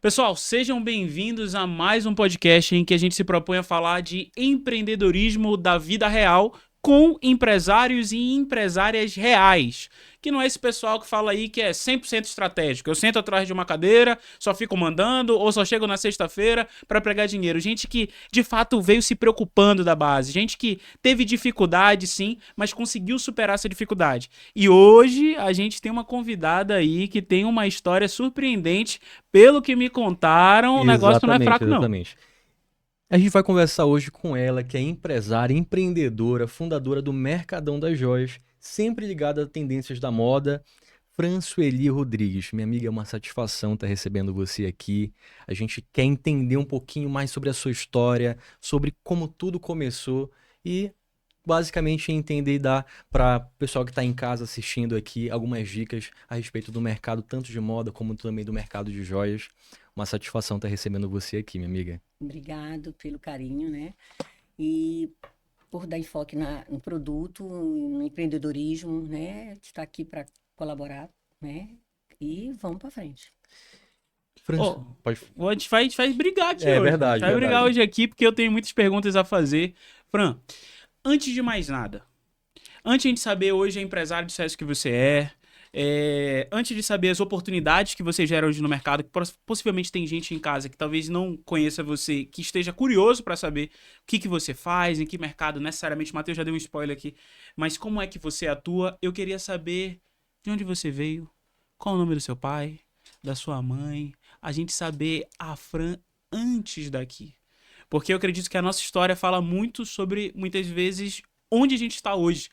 Pessoal, sejam bem-vindos a mais um podcast em que a gente se propõe a falar de empreendedorismo da vida real com empresários e empresárias reais. Que não é esse pessoal que fala aí que é 100% estratégico. Eu sento atrás de uma cadeira, só fico mandando ou só chego na sexta-feira para pregar dinheiro. Gente que, de fato, veio se preocupando da base. Gente que teve dificuldade, sim, mas conseguiu superar essa dificuldade. E hoje a gente tem uma convidada aí que tem uma história surpreendente. Pelo que me contaram, o negócio não é Exatamente, fraco, não. exatamente. A gente vai conversar hoje com ela, que é empresária, empreendedora, fundadora do Mercadão das Joias, sempre ligada a tendências da moda, Fransueli Rodrigues. Minha amiga, é uma satisfação estar recebendo você aqui. A gente quer entender um pouquinho mais sobre a sua história, sobre como tudo começou e basicamente entender e dar para o pessoal que está em casa assistindo aqui algumas dicas a respeito do mercado, tanto de moda como também do mercado de joias. Uma satisfação estar recebendo você aqui, minha amiga. Obrigado pelo carinho, né? E por dar enfoque no produto, no empreendedorismo, né? Está aqui para colaborar, né? E vamos para frente. Ó, Pode... a gente vai brigar aqui É hoje. A gente verdade, vai brigar verdade. hoje aqui porque eu tenho muitas perguntas a fazer. Fran, antes de mais nada, antes de a gente saber hoje a empresário de sucesso que você antes de saber as oportunidades que você gera hoje no mercado, que possivelmente tem gente em casa que talvez não conheça você, que esteja curioso para saber o que você faz, em que mercado necessariamente, o Matheus já deu um spoiler aqui, mas como é que você atua, eu queria saber de onde você veio, qual o nome do seu pai, da sua mãe, a gente saber a Fran antes daqui. Porque eu acredito que a nossa história fala muito sobre, muitas vezes, onde a gente está hoje.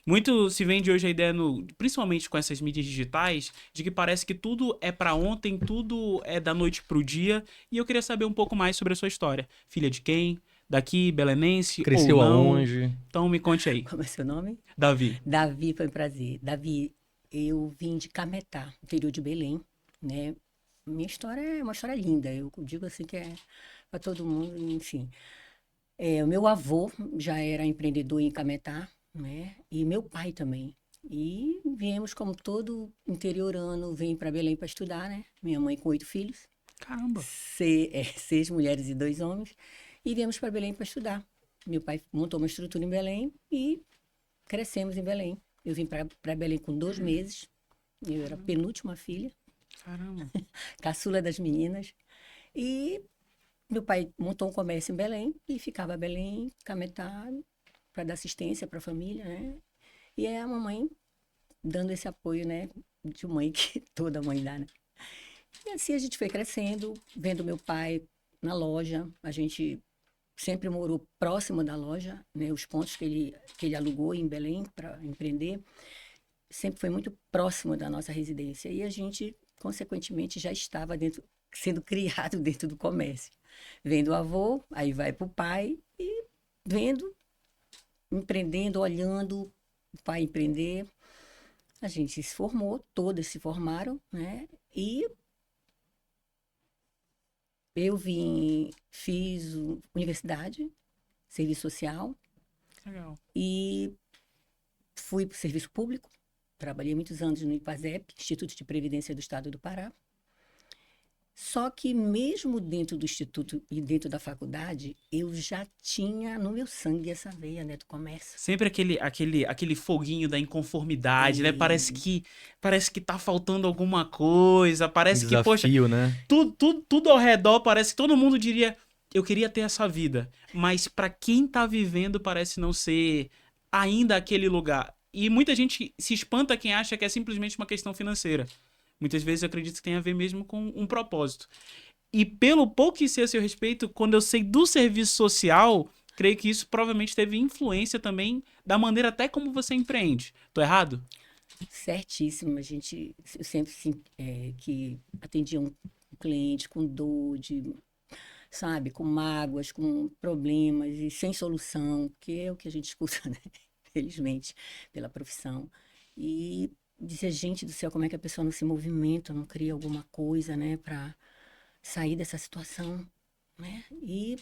Muito se vende hoje a ideia, principalmente com essas mídias digitais, de que parece que tudo é para ontem, tudo é da noite pro dia. E eu queria saber um pouco mais sobre a sua história. Filha de quem? Daqui, belenense ou Cresceu não? aonde? Então me conte aí. Como é seu nome? Davi. Davi, foi um prazer. Davi, eu vim de Cametá, interior de Belém, né? Minha história é uma história linda. Eu digo assim que é para todo mundo, enfim. O meu avô já era empreendedor em Cametá, né? E meu pai também. E viemos como todo interiorano, vem para Belém para estudar, né? Minha mãe com 8 filhos, Caramba. 6 mulheres e 2 homens, e viemos para Belém para estudar. Meu pai montou uma estrutura em Belém e crescemos em Belém. Eu vim para Belém com 2 meses. Eu era a penúltima filha, Caramba. caçula das meninas. E meu pai montou um comércio em Belém e ficava em Belém, Cametá, para dar assistência para a família, né? E é a mamãe dando esse apoio, né? De mãe que toda mãe dá, né? E assim a gente foi crescendo, vendo meu pai na loja. A gente sempre morou próximo da loja, né? Os pontos que ele alugou em Belém para empreender sempre foi muito próximo da nossa residência. E a gente, consequentemente, já estava sendo criado dentro do comércio. Vendo o avô, aí vai para o pai e vendo, empreendendo, olhando o pai empreender. A gente se formou, todas se formaram, né? E eu fiz universidade, serviço social Legal. e fui para o serviço público. Trabalhei muitos anos no IPASEP, Instituto de Previdência do Estado do Pará. Só que mesmo dentro do instituto e dentro da faculdade, eu já tinha no meu sangue essa veia, né, do comércio. Sempre aquele foguinho da inconformidade, né? E Parece que tá faltando alguma coisa, Um parece que, poxa, desafio, né? tudo ao redor parece que todo mundo diria, eu queria ter essa vida, mas pra quem tá vivendo parece não ser ainda aquele lugar. E muita gente se espanta quem acha que é simplesmente uma questão financeira. Muitas vezes eu acredito que tem a ver mesmo com um propósito. E pelo pouco que sei a seu respeito, quando eu sei do serviço social, creio que isso provavelmente teve influência também da maneira até como você empreende. Tô errado? certíssimo, eu sempre que atendia um cliente com dor, sabe, com mágoas, com problemas e sem solução, que é o que a gente escuta, né? Felizmente, pela profissão. E dizia, gente do céu, como é que a pessoa não se movimenta, não cria alguma coisa, né, para sair dessa situação, né? E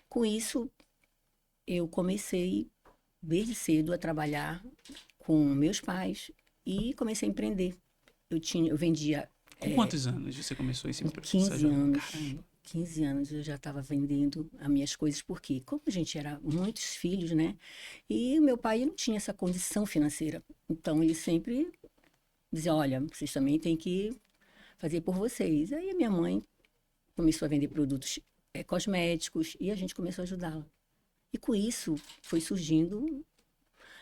com isso eu comecei desde cedo a trabalhar com meus pais e comecei a empreender. Eu vendia Com quantos anos você começou esse Com processo? 15 anos. Caramba. 15 anos eu já estava vendendo as minhas coisas, porque como a gente era muitos filhos, né? E o meu pai não tinha essa condição financeira. Então ele sempre dizia, olha, vocês também têm que fazer por vocês. Aí a minha mãe começou a vender produtos cosméticos e a gente começou a ajudá-la. E com isso foi surgindo,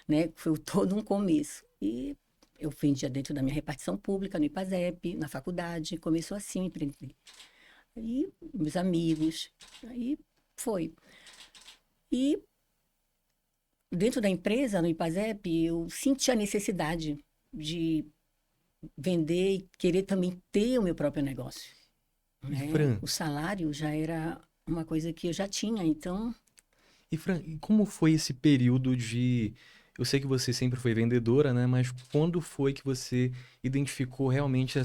né? Foi todo um começo. E eu vendia dentro da minha repartição pública, no IPASEP, na faculdade, começou assim a empreender. Aí, meus amigos, aí foi. E dentro da empresa, no IPASEP, eu senti a necessidade de vender e querer também ter o meu próprio negócio, né? Fran, O salário já era uma coisa que eu já tinha, então, E como foi esse período de. Eu sei que você sempre foi vendedora, né? Mas quando foi que você identificou realmente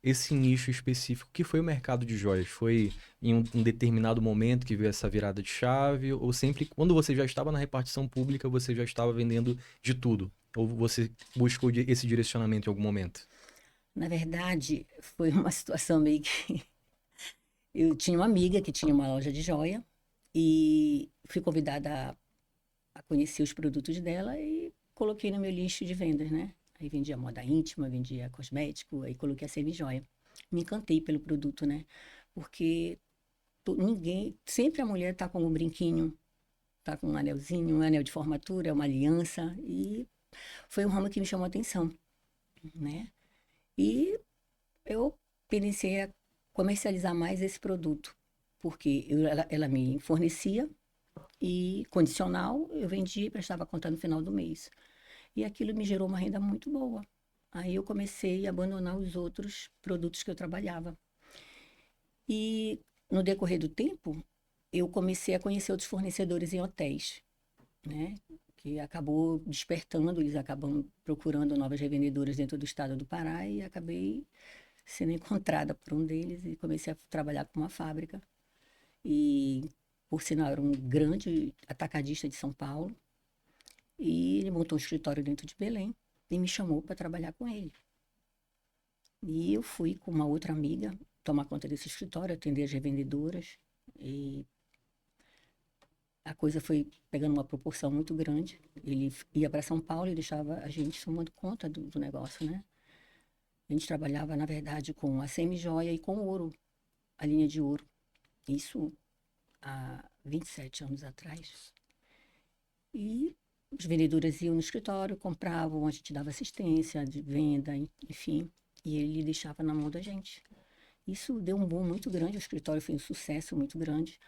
esse nicho específico que foi o mercado de joias? Foi em um determinado momento que veio essa virada de chave? Ou sempre, quando você já estava na repartição pública, você já estava vendendo de tudo? Ou você buscou esse direcionamento em algum momento? na verdade, foi uma situação meio que... Eu tinha uma amiga que tinha uma loja de joia e fui convidada a conhecer os produtos dela e coloquei no meu lixo de vendas, né? Aí vendia moda íntima, vendia cosmético, aí coloquei a semi-joia. Me encantei pelo produto, né? Porque ninguém, sempre a mulher tá com um brinquinho, tá com um anelzinho, um anel de formatura, uma aliança, e foi um ramo que me chamou a atenção, né? E eu pensei a comercializar mais esse produto, porque ela me fornecia e condicional, eu vendia e prestava conta no final do mês. E aquilo me gerou uma renda muito boa. Aí eu comecei a abandonar os outros produtos que eu trabalhava. E no decorrer do tempo, eu comecei a conhecer outros fornecedores em hotéis, né? Que acabou despertando, eles acabam procurando novas revendedoras dentro do estado do Pará e acabei sendo encontrada por um deles e comecei a trabalhar com uma fábrica. E, por sinal, era um grande atacadista de São Paulo. E ele montou um escritório dentro de Belém e me chamou para trabalhar com ele. E eu fui com uma outra amiga tomar conta desse escritório, atender as revendedoras. E a coisa foi pegando uma proporção muito grande. Ele ia para São Paulo e deixava a gente tomando conta do negócio, né? A gente trabalhava, na verdade, com a semi-joia e com ouro, a linha de ouro. Isso há 27 anos atrás. E as vendedoras iam no escritório, compravam, a gente dava assistência de venda, enfim, e ele deixava na mão da gente. Isso deu um boom muito grande, o escritório foi um sucesso muito grande.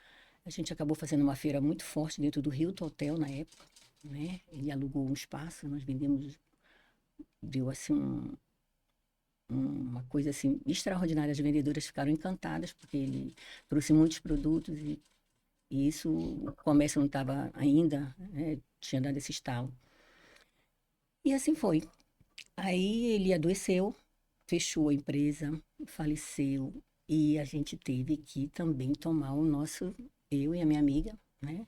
A gente acabou fazendo uma feira muito forte dentro do Hilton Hotel na época, né? Ele alugou um espaço, nós vendemos, deu assim uma coisa assim extraordinária. As vendedoras ficaram encantadas porque ele trouxe muitos produtos e isso, o comércio não estava ainda, né? Tinha dado esse estalo. E assim foi. Aí ele adoeceu, fechou a empresa, faleceu e a gente teve que também tomar o nosso, eu e a minha amiga, né?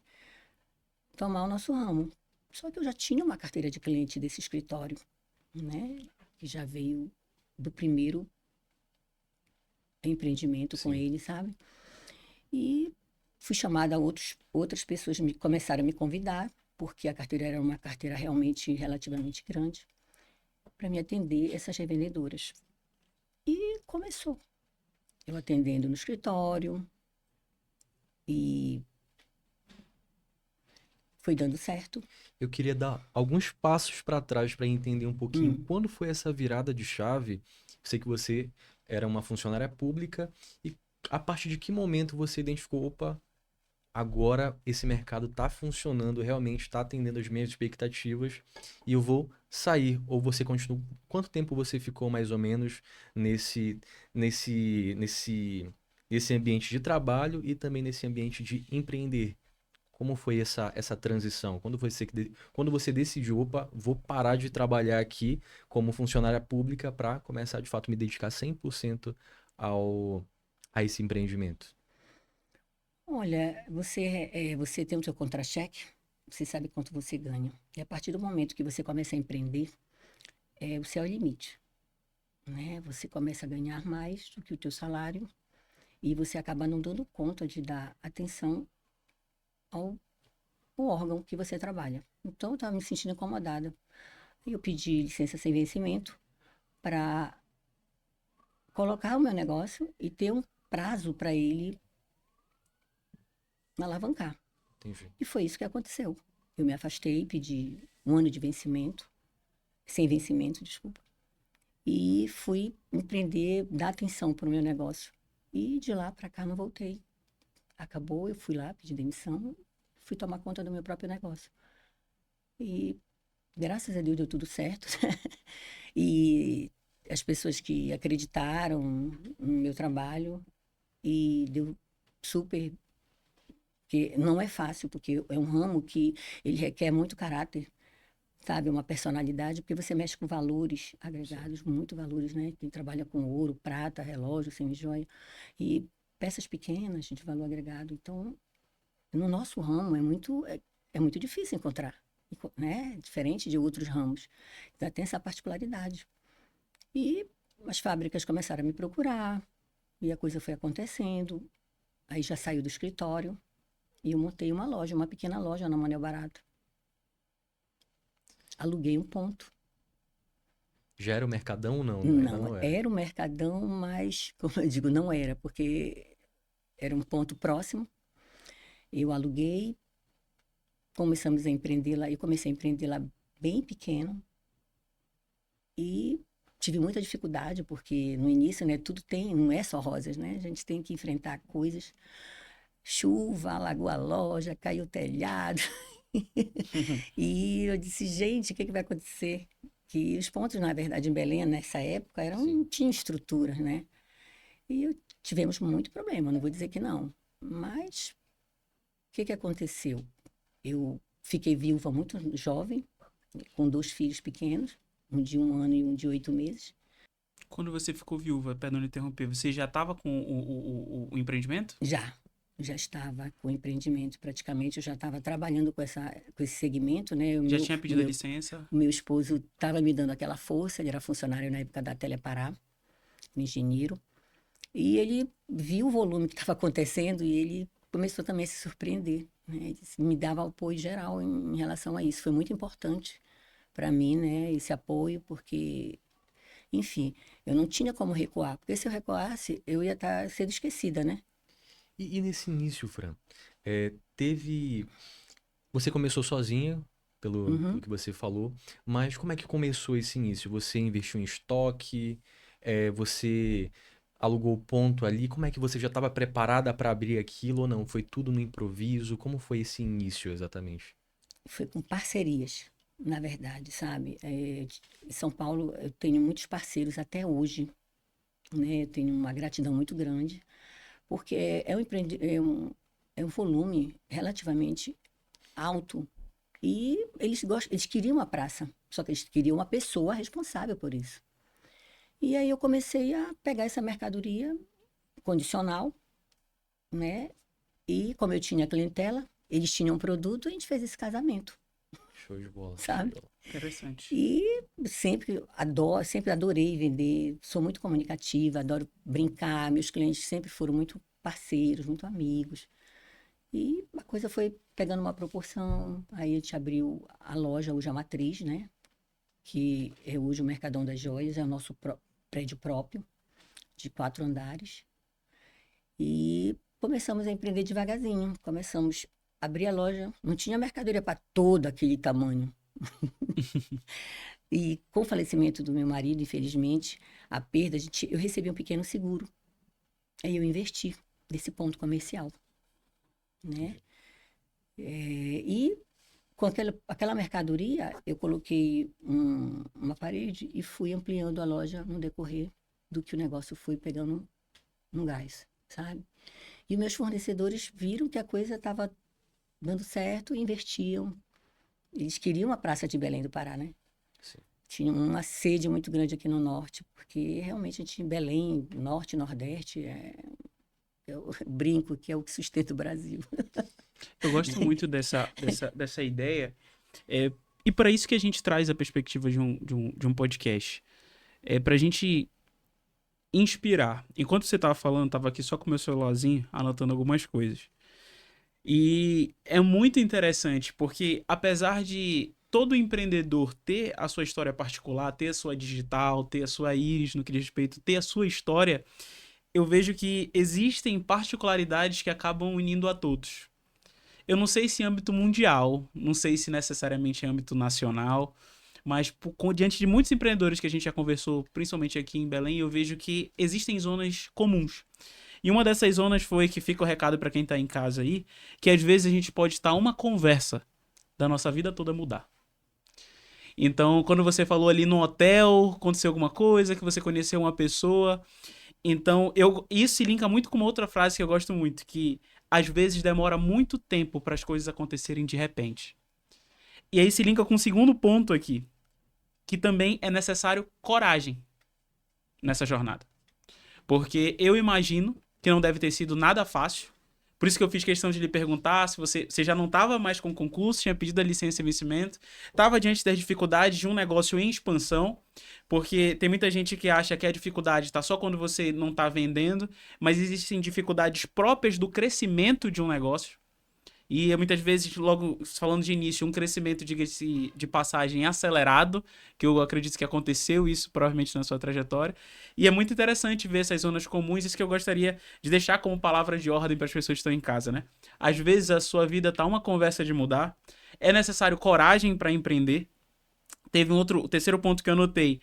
Tomar o nosso ramo. Só que eu já tinha uma carteira de cliente desse escritório, né? Que já veio do primeiro empreendimento com Sim. ele, sabe? E fui chamada a outras pessoas começaram a me convidar, porque a carteira era uma carteira realmente relativamente grande, para me atender essas revendedoras. E começou. Eu atendendo no escritório e foi dando certo. Eu queria dar alguns passos para trás para entender um pouquinho Hum. quando foi essa virada de chave. Eu sei que você era uma funcionária pública e a partir de que momento você identificou, opa, agora esse mercado está funcionando, realmente está atendendo as minhas expectativas e eu vou sair. Ou você continua? Quanto tempo você ficou mais ou menos nesse nesse nesse nesse ambiente de trabalho e também nesse ambiente de empreender? Como foi essa transição? Quando você decidiu, opa, vou parar de trabalhar aqui como funcionária pública para começar de fato me dedicar 100% ao, a esse empreendimento? Olha, você tem o seu contra-cheque, você sabe quanto você ganha. E a partir do momento que você começa a empreender, o céu é o limite, né? Você começa a ganhar mais do que o teu salário e você acaba não dando conta de dar atenção ao o órgão que você trabalha. Então, eu estava me sentindo incomodada. E eu pedi licença sem vencimento para colocar o meu negócio e ter um prazo para ele alavancar. Entendi. E foi isso que aconteceu. Eu me afastei, pedi um ano de vencimento, sem vencimento, desculpa, e fui empreender, dar atenção para o meu negócio. E de lá para cá não voltei. Acabou, eu fui lá, pedi demissão, fui tomar conta do meu próprio negócio. E graças a Deus deu tudo certo. E as pessoas que acreditaram no meu trabalho e deu super, que não é fácil, porque é um ramo que ele requer muito caráter, sabe, uma personalidade, porque você mexe com valores agregados, muito valores, né? Quem trabalha com ouro, prata, relógio, semijoia e peças pequenas de valor agregado. Então, no nosso ramo é muito difícil encontrar, né? Diferente de outros ramos. Ainda tem essa particularidade. E as fábricas começaram a me procurar, e a coisa foi acontecendo. Aí já saiu do escritório e eu montei uma loja, uma pequena loja na Manel Barato. Aluguei um ponto. Já era o Mercadão ou não? Ainda Não, não era. era um mercadão, mas, como eu digo, não era, porque era um ponto próximo. Eu aluguei, começamos a empreender lá, eu comecei a empreender lá bem pequeno e tive muita dificuldade, porque no início, né, tudo tem, não é só rosas, né? A gente tem que enfrentar coisas. Chuva, alagou a loja, caiu o telhado. E eu disse, gente, o que que vai acontecer? Que os pontos, na verdade, em Belém, nessa época, não tinham estruturas, né? E tivemos muito problema, não vou dizer que não. Mas o que que aconteceu? Eu fiquei viúva muito jovem, com 2 filhos pequenos, um de 1 ano e um de 8 meses. Quando você ficou viúva, perdão de interromper, você já estava com o empreendimento? Já estava com empreendimento, praticamente, eu já estava trabalhando com esse segmento, né? Já tinha pedido a licença? O meu esposo estava me dando aquela força, ele era funcionário na época da Telepará, engenheiro, e ele viu o volume que estava acontecendo e ele começou também a se surpreender, né? Ele me dava apoio geral em relação a isso. Foi muito importante para mim, né, esse apoio, porque, enfim, eu não tinha como recuar, porque se eu recuasse, eu ia estar sendo esquecida, né? E nesse início, Fran, teve. Você começou sozinha, pelo que você falou, mas como é que começou esse início? Você investiu em estoque? Você alugou o ponto ali? Como é que você já estava preparada para abrir aquilo ou não? Foi tudo no improviso? Como foi esse início exatamente? Foi com parcerias, na verdade, sabe? Em São Paulo, eu tenho muitos parceiros até hoje, né? Eu tenho uma gratidão muito grande, porque é um volume relativamente alto e eles queriam uma praça, só que eles queriam uma pessoa responsável por isso. E aí eu comecei a pegar essa mercadoria condicional, né? E como eu tinha clientela, eles tinham um produto, a gente fez esse casamento, Show de bola. sabe? Interessante. E sempre adorei vender, sou muito comunicativa, adoro brincar, meus clientes sempre foram muito parceiros, muito amigos. E a coisa foi pegando uma proporção, aí a gente abriu a loja, hoje a Matriz, né? Que é hoje o Mercadão das Joias, é o nosso prédio próprio, de 4 andares. E começamos a empreender devagarzinho, começamos a abrir a loja, não tinha mercadoria para todo aquele tamanho. E com o falecimento do meu marido, infelizmente, a perda, eu recebi um pequeno seguro. Aí eu investi nesse ponto comercial, né? E com aquela mercadoria, eu coloquei uma parede e fui ampliando a loja no decorrer do que o negócio foi pegando um gás, sabe? E os meus fornecedores viram que a coisa estava dando certo e investiam. Eles queriam a Praça de Belém do Pará, né? Sim. Tinha uma sede muito grande aqui no norte, porque realmente a gente em Belém, norte e nordeste, eu brinco que é o que sustenta o Brasil. Eu gosto muito dessa ideia. E para isso que a gente traz a perspectiva de um podcast. Para a gente inspirar. Enquanto você tava falando, tava aqui só com o meu celularzinho, anotando algumas coisas. E é muito interessante, porque apesar de todo empreendedor ter a sua história particular, ter a sua digital, ter a sua íris no que diz respeito, ter a sua história, eu vejo que existem particularidades que acabam unindo a todos. Eu não sei se em âmbito mundial, não sei se necessariamente em âmbito nacional, mas diante de muitos empreendedores que a gente já conversou, principalmente aqui em Belém, eu vejo que existem zonas comuns. E uma dessas zonas foi que fica o recado para quem tá em casa aí, que às vezes a gente pode estar uma conversa da nossa vida toda mudar. Então, quando você falou ali no hotel, aconteceu alguma coisa, que você conheceu uma pessoa, então isso se linka muito com uma outra frase que eu gosto muito, que às vezes demora muito tempo para as coisas acontecerem de repente. E aí se linka com um segundo ponto aqui, que também é necessário coragem nessa jornada. Porque eu imagino que não deve ter sido nada fácil. Por isso que eu fiz questão de lhe perguntar se você já não estava mais com concurso, tinha pedido a licença e vencimento, estava diante das dificuldades de um negócio em expansão, porque tem muita gente que acha que a dificuldade está só quando você não está vendendo, mas existem dificuldades próprias do crescimento de um negócio. E muitas vezes, logo falando de início, um crescimento, diga-se de passagem, acelerado, que eu acredito que aconteceu isso provavelmente na sua trajetória. E é muito interessante ver essas zonas comuns, isso que eu gostaria de deixar como palavra de ordem para as pessoas que estão em casa, né? Às vezes a sua vida tá uma conversa de mudar, é necessário coragem para empreender. Teve o terceiro ponto que eu anotei.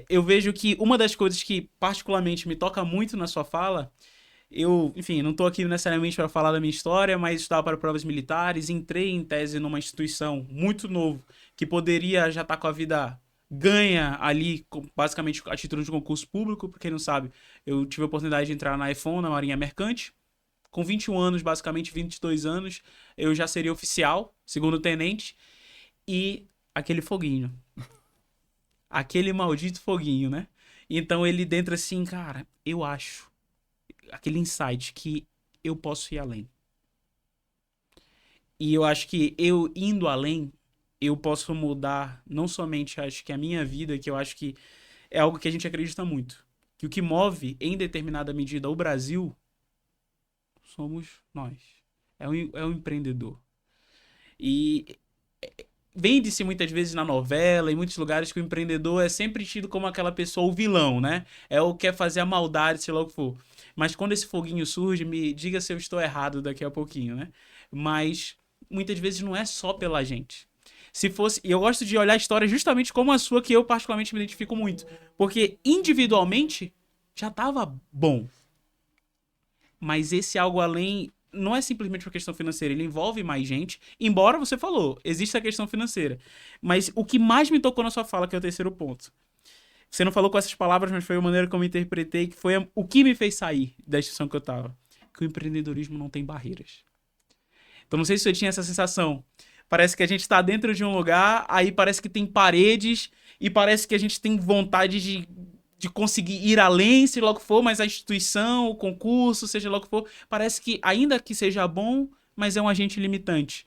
Eu vejo que uma das coisas que particularmente me toca muito na sua fala. Eu, enfim, não estou aqui necessariamente para falar da minha história, mas estava para provas militares, entrei em tese numa instituição muito novo, que poderia já estar com a vida ganha ali, basicamente a título de concurso público, para quem não sabe, eu tive a oportunidade de entrar na EFON, na Marinha Mercante, com 21 anos, basicamente 22 anos, eu já seria oficial, segundo tenente, e aquele foguinho, aquele maldito foguinho, né? Então ele dentro assim, cara, eu acho aquele insight que eu posso ir além. E eu acho que eu indo além, eu posso mudar não somente acho que a minha vida, que eu acho que é algo que a gente acredita muito. Que o que move, em determinada medida, o Brasil somos nós. É um empreendedor. E vende-se muitas vezes na novela, em muitos lugares, que o empreendedor é sempre tido como aquela pessoa, o vilão, né? É o que quer fazer a maldade, sei lá o que for. Mas quando esse foguinho surge, me diga se eu estou errado daqui a pouquinho, né? Mas muitas vezes não é só pela gente. Se fosse, e eu gosto de olhar a história justamente como a sua, que eu particularmente me identifico muito. Porque individualmente já estava bom. Mas esse algo além não é simplesmente uma questão financeira, ele envolve mais gente, embora você falou, existe a questão financeira. Mas o que mais me tocou na sua fala, que é o terceiro ponto. Você não falou com essas palavras, mas foi a maneira como eu interpretei, que foi o que me fez sair da instituição que eu tava. Que o empreendedorismo não tem barreiras. Então não sei se você tinha essa sensação. Parece que a gente tá dentro de um lugar, aí parece que tem paredes, e parece que a gente tem vontade de conseguir ir além, seja lá o que for, mas a instituição, o concurso, seja lá o que for, parece que, ainda que seja bom, mas é um agente limitante.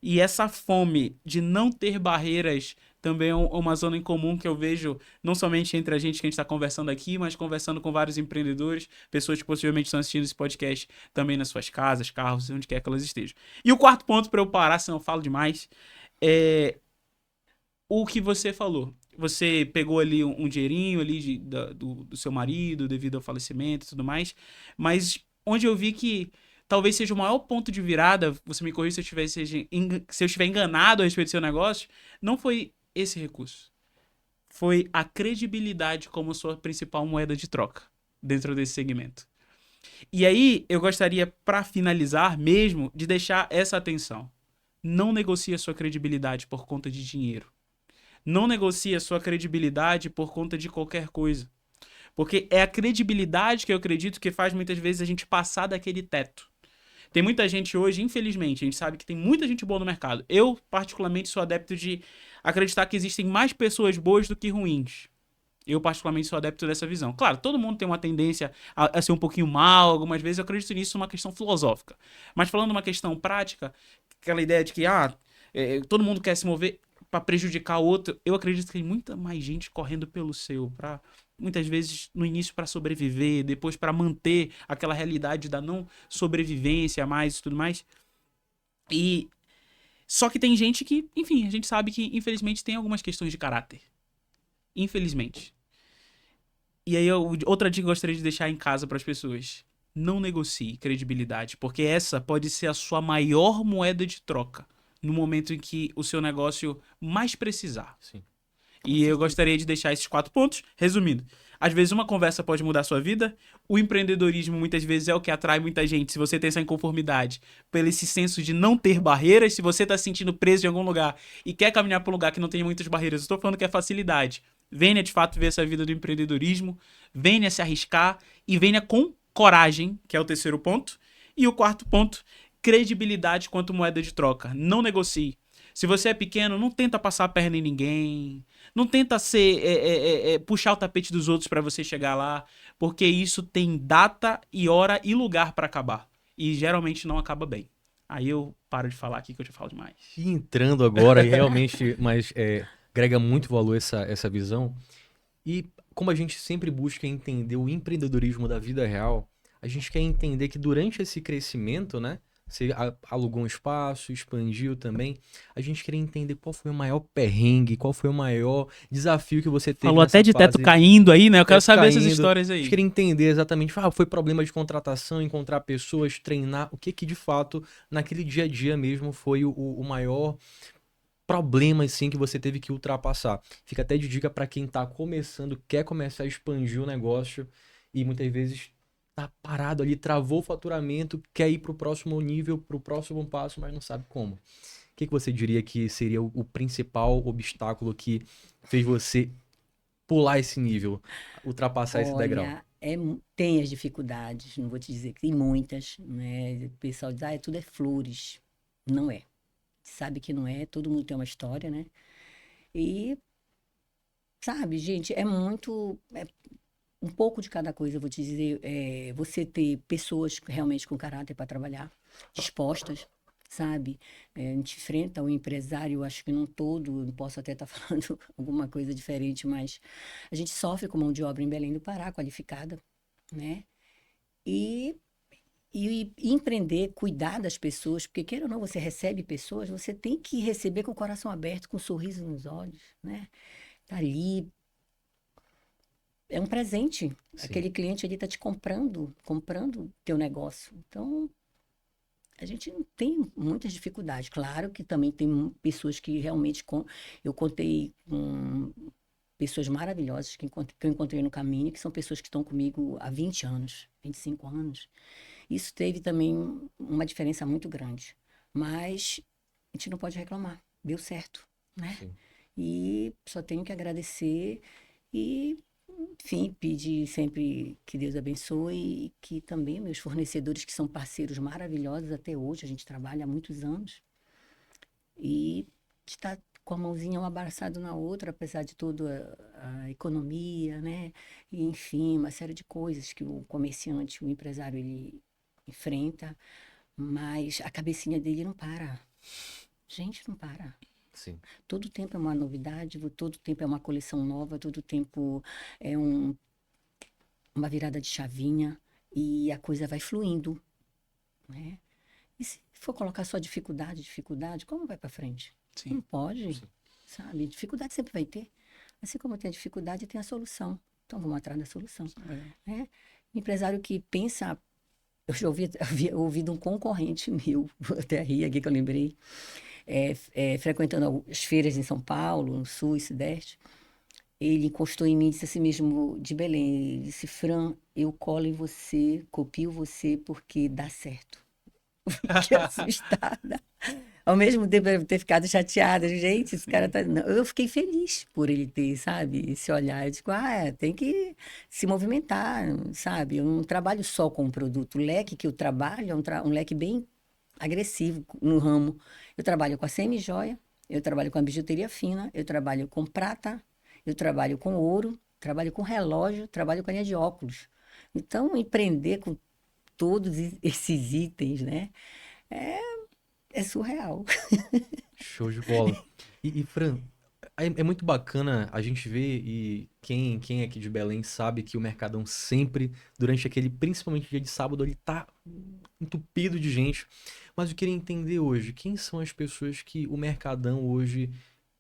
E essa fome de não ter barreiras também é uma zona em comum que eu vejo, não somente entre a gente que a gente está conversando aqui, mas conversando com vários empreendedores, pessoas que possivelmente estão assistindo esse podcast também nas suas casas, carros, onde quer que elas estejam. E o quarto ponto, para eu parar, senão eu falo demais, é o que você falou. Você pegou ali um dinheirinho ali do seu marido devido ao falecimento e tudo mais, mas onde eu vi que talvez seja o maior ponto de virada, você me corrija se eu estiver enganado a respeito do seu negócio, não foi esse recurso. Foi a credibilidade como sua principal moeda de troca dentro desse segmento. E aí, eu gostaria, para finalizar mesmo, de deixar essa atenção. Não negocie a sua credibilidade por conta de dinheiro. Não negocie a sua credibilidade por conta de qualquer coisa. Porque é a credibilidade que eu acredito que faz muitas vezes a gente passar daquele teto. Tem muita gente hoje, infelizmente, a gente sabe que tem muita gente boa no mercado. Eu, particularmente, sou adepto de acreditar que existem mais pessoas boas do que ruins. Eu, particularmente, sou adepto dessa visão. Claro, todo mundo tem uma tendência a ser um pouquinho mal, algumas vezes eu acredito nisso, uma questão filosófica. Mas falando uma questão prática, aquela ideia de que todo mundo quer se mover para prejudicar o outro, eu acredito que tem muita mais gente correndo pelo seu, muitas vezes no início para sobreviver, depois para manter aquela realidade da não sobrevivência mais e tudo mais. E só que tem gente que, enfim, a gente sabe que infelizmente tem algumas questões de caráter. Infelizmente. E aí outra dica que eu gostaria de deixar em casa para as pessoas: não negocie credibilidade, porque essa pode ser a sua maior moeda de troca no momento em que o seu negócio mais precisar. Sim. E eu gostaria de deixar esses 4 pontos. Resumindo, às vezes uma conversa pode mudar a sua vida. O empreendedorismo muitas vezes é o que atrai muita gente. Se você tem essa inconformidade, pelo esse senso de não ter barreiras, se você está se sentindo preso em algum lugar e quer caminhar para um lugar que não tem muitas barreiras, eu estou falando que é facilidade. Venha de fato ver essa vida do empreendedorismo, venha se arriscar e venha com coragem, que é o terceiro ponto. E o quarto ponto, credibilidade quanto moeda de troca. Não negocie. Se você é pequeno, não tenta passar a perna em ninguém. Não tenta puxar o tapete dos outros para você chegar lá, porque isso tem data e hora e lugar para acabar. E geralmente não acaba bem. Aí eu paro de falar aqui que eu já falo demais. E entrando agora, e realmente, mas agrega muito valor essa visão. E como a gente sempre busca entender o empreendedorismo da vida real, a gente quer entender que durante esse crescimento, né? Você alugou um espaço, expandiu também. A gente queria entender qual foi o maior perrengue, qual foi o maior desafio que você teve Falou nessa até de teto fase. caindo aí, né? Eu quero Teto saber essas caindo. histórias A aí. gente queria entender exatamente, foi problema de contratação, encontrar pessoas, treinar, o que de fato, naquele dia a dia mesmo, foi o maior problema, assim, que você teve que ultrapassar. Fica até de dica para quem tá começando, quer começar a expandir o negócio e muitas vezes tá parado ali, travou o faturamento, quer ir pro próximo nível, pro próximo passo, mas não sabe como. O que você diria que seria o principal obstáculo que fez você pular esse nível, ultrapassar esse degrau? Olha, tem as dificuldades, não vou te dizer que tem muitas, né? O pessoal diz, tudo é flores. Não é. Sabe que não é, todo mundo tem uma história, né? E, sabe, gente, é um pouco de cada coisa, eu vou te dizer. Você ter pessoas realmente com caráter para trabalhar, dispostas, sabe? A gente enfrenta o empresário, acho que não todo, não posso até estar falando alguma coisa diferente, mas a gente sofre com mão de obra em Belém do Pará, qualificada, né? E empreender, cuidar das pessoas, porque queira ou não, você recebe pessoas, você tem que receber com o coração aberto, com um sorriso nos olhos, né? Tá ali, é um presente. Sim. Aquele cliente ali tá te comprando teu negócio. Então, a gente não tem muitas dificuldades. Claro que também tem pessoas que realmente, eu contei com pessoas maravilhosas que eu encontrei no caminho, que são pessoas que estão comigo há 20 anos, 25 anos. Isso teve também uma diferença muito grande. Mas a gente não pode reclamar. Deu certo, né? Sim. E só tenho que agradecer e, enfim, pedir sempre que Deus abençoe e que também meus fornecedores, que são parceiros maravilhosos até hoje, a gente trabalha há muitos anos, e está com a mãozinha um abraçado na outra, apesar de toda a economia, né? E, enfim, uma série de coisas que o comerciante, o empresário, ele enfrenta, mas a cabecinha dele não para. Gente, não para. Sim. Todo tempo é uma novidade, todo tempo é uma coleção nova, todo tempo é uma virada de chavinha e a coisa vai fluindo, né? E se for colocar só dificuldade, como vai para frente? Sim. Não pode, Sim. sabe? Dificuldade sempre vai ter. Assim como tem a dificuldade, tem a solução. Então vamos atrás da solução. Né? Empresário que pensa. Eu já ouvi de um concorrente meu, vou até rir aqui que eu lembrei, frequentando as feiras em São Paulo, no Sul e Sudeste. Ele encostou em mim e disse assim mesmo, de Belém, ele disse, Fran, eu colo em você, copio você porque dá certo. Fiquei assustada. Ao mesmo tempo, eu ter ficado chateada. Gente, esse cara tá... Não, eu fiquei feliz por ele ter, sabe, esse olhar. Eu digo, tem que se movimentar, sabe? Eu não trabalho só com um produto. O leque que eu trabalho é um leque bem agressivo no ramo. Eu trabalho com a semi-joia, eu trabalho com a bijuteria fina, eu trabalho com prata, eu trabalho com ouro, trabalho com relógio, trabalho com a linha de óculos. Então, empreender com todos esses itens, né? É surreal. Show de bola. E Fran, É muito bacana a gente ver, e quem é aqui de Belém sabe que o Mercadão sempre, durante aquele, principalmente dia de sábado, ele tá entupido de gente. Mas eu queria entender hoje, quem são as pessoas que o Mercadão hoje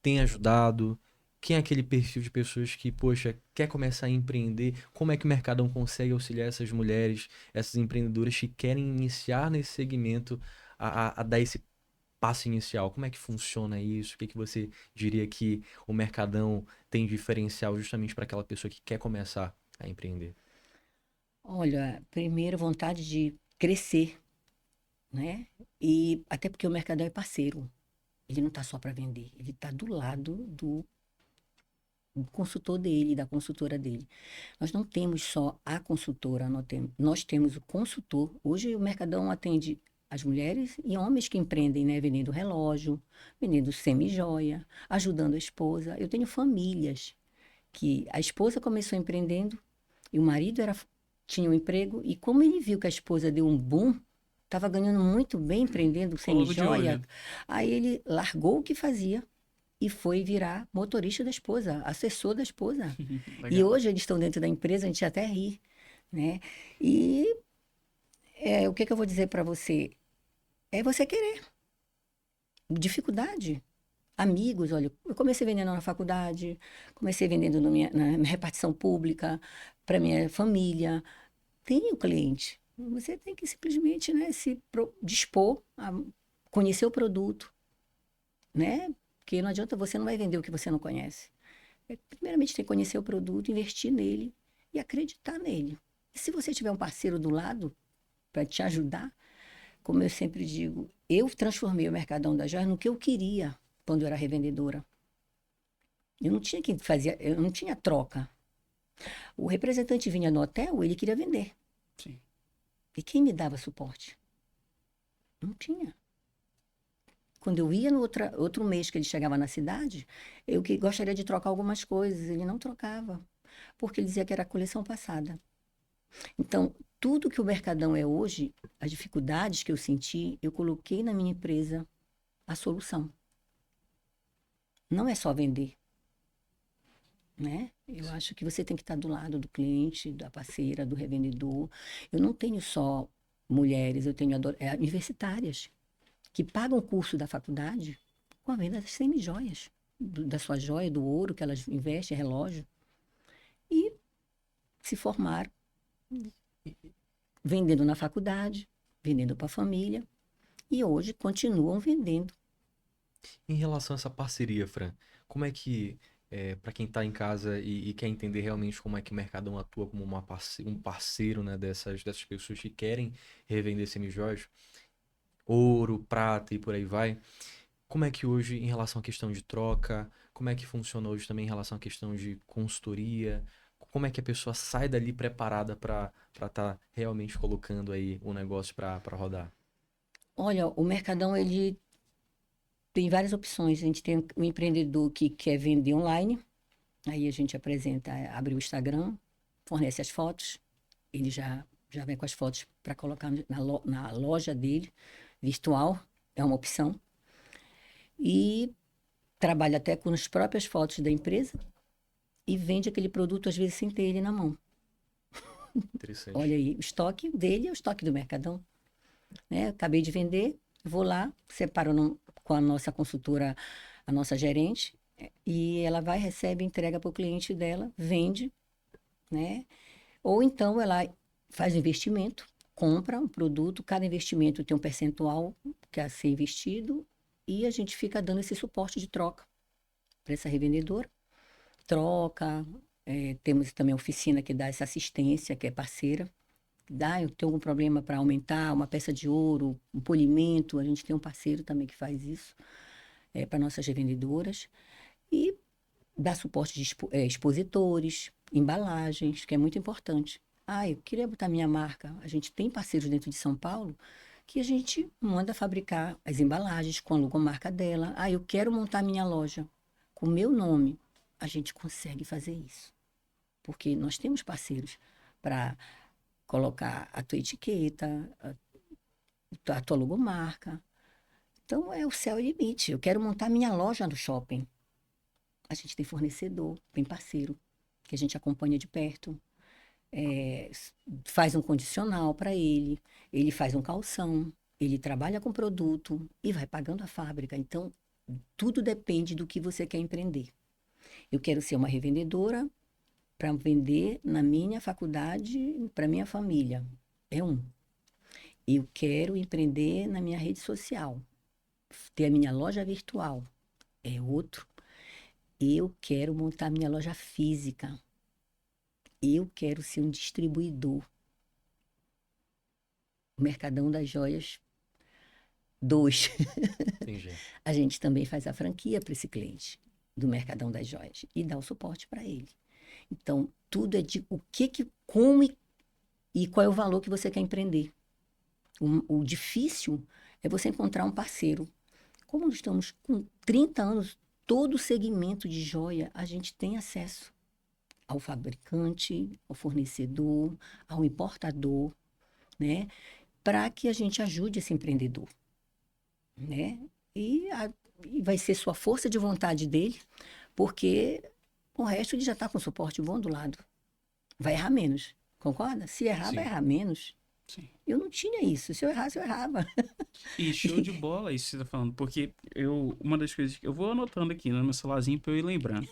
tem ajudado? Quem é aquele perfil de pessoas que, poxa, quer começar a empreender? Como é que o Mercadão consegue auxiliar essas mulheres, essas empreendedoras que querem iniciar nesse segmento a dar esse passo inicial? Como é que funciona isso? O que que você diria que o Mercadão tem diferencial justamente para aquela pessoa que quer começar a empreender? Olha, primeiro vontade de crescer, né? E até porque o Mercadão é parceiro. Ele não está só para vender, ele está do lado do consultor dele, da consultora dele. Nós não temos só a consultora, nós temos o consultor. Hoje o Mercadão atende as mulheres e homens que empreendem, né? Vendendo relógio, vendendo semi-joia, ajudando a esposa. Eu tenho famílias que a esposa começou empreendendo e o marido tinha um emprego, e como ele viu que a esposa deu um boom, estava ganhando muito bem empreendendo Ficou logo de semi-joia, olho. aí ele largou o que fazia e foi virar motorista da esposa, assessor da esposa. E Legal. hoje eles estão dentro da empresa, a gente até ri, né? E o que que eu vou dizer para você? É você querer. Dificuldade. Amigos, olha, eu comecei vendendo na faculdade, comecei vendendo na minha repartição pública, para minha família. Tem o cliente. Você tem que simplesmente, né, dispor a conhecer o produto, né? Porque não adianta, você não vai vender o que você não conhece. Primeiramente, tem que conhecer o produto, investir nele e acreditar nele. E se você tiver um parceiro do lado para te ajudar, como eu sempre digo, eu transformei o Mercadão das Joias no que eu queria quando eu era revendedora. Eu não tinha que fazer, eu não tinha troca. O representante vinha no hotel, ele queria vender. Sim. E quem me dava suporte? Não tinha. Quando eu ia no outro mês que ele chegava na cidade, eu que gostaria de trocar algumas coisas, ele não trocava, porque ele dizia que era a coleção passada. Então, tudo que o Mercadão é hoje, as dificuldades que eu senti, eu coloquei na minha empresa a solução. Não é só vender, né? Eu acho que você tem que estar do lado do cliente, da parceira, do revendedor. Eu não tenho só mulheres, eu tenho universitárias que pagam o curso da faculdade com a venda das semi-joias, da sua joia, do ouro que elas investem, relógio, e se formaram vendendo na faculdade, vendendo para a família, e hoje continuam vendendo. Em relação a essa parceria, Fran, como é que, para quem está em casa e quer entender realmente como é que o Mercadão atua como um parceiro, né, dessas pessoas que querem revender semijoias, ouro, prata e por aí vai, como é que hoje, em relação à questão de troca, como é que funciona hoje também em relação à questão de consultoria, como é que a pessoa sai dali preparada para estar realmente colocando aí o negócio para rodar? Olha, o Mercadão, ele tem várias opções. A gente tem o empreendedor que quer vender online, aí a gente apresenta, abre o Instagram, fornece as fotos, ele já vem com as fotos para colocar na loja dele, virtual, é uma opção. E trabalha até com as próprias fotos da empresa e vende aquele produto, às vezes, sem ter ele na mão. Olha Interessante. aí, o estoque dele é o estoque do Mercadão, né? Acabei de vender, vou lá, separo com a nossa consultora, a nossa gerente, e ela vai, recebe, entrega para o cliente dela, vende, né? Ou então ela faz um investimento, compra um produto, cada investimento tem um percentual que é a ser investido, e a gente fica dando esse suporte de troca para essa revendedora. Troca, temos também a oficina que dá essa assistência, que é parceira. Dá, eu tenho algum problema para aumentar uma peça de ouro, um polimento, a gente tem um parceiro também que faz isso, para nossas revendedoras. E dá suporte de expositores, embalagens, que é muito importante. Ah, eu queria botar minha marca. A gente tem parceiros dentro de São Paulo que a gente manda fabricar as embalagens com a logomarca dela. Ah, eu quero montar minha loja com o meu nome. A gente consegue fazer isso, porque nós temos parceiros para colocar a tua etiqueta, a tua logomarca. Então, é o céu e limite. Eu quero montar minha loja no shopping. a gente tem fornecedor, tem parceiro, que a gente acompanha de perto, faz um condicional para ele faz um calção, ele trabalha com produto e vai pagando a fábrica. Então, tudo depende do que você quer empreender. Eu quero ser uma revendedora para vender na minha faculdade, para minha família. É um. Eu quero empreender na minha rede social, ter a minha loja virtual. É outro. Eu quero montar minha loja física. Eu quero ser um distribuidor. O Mercadão das Joias 2. Entendi. A gente também faz a franquia para esse cliente do Mercadão das Joias e dá o suporte para ele. Então, tudo é de o como e qual é o valor que você quer empreender. O difícil é você encontrar um parceiro. Como nós estamos com 30 anos, todo segmento de joia, a gente tem acesso ao fabricante, ao fornecedor, ao importador, né? Para que a gente ajude esse empreendedor, né? E vai ser sua força de vontade dele, porque o resto ele já está com suporte bom do lado. Vai errar menos, concorda? Se errar, Sim. vai errar menos. Sim. Eu não tinha isso. Se eu errasse, eu errava. E show de bola isso que você tá falando, porque uma das coisas que eu vou anotando aqui no meu celularzinho pra eu ir lembrando.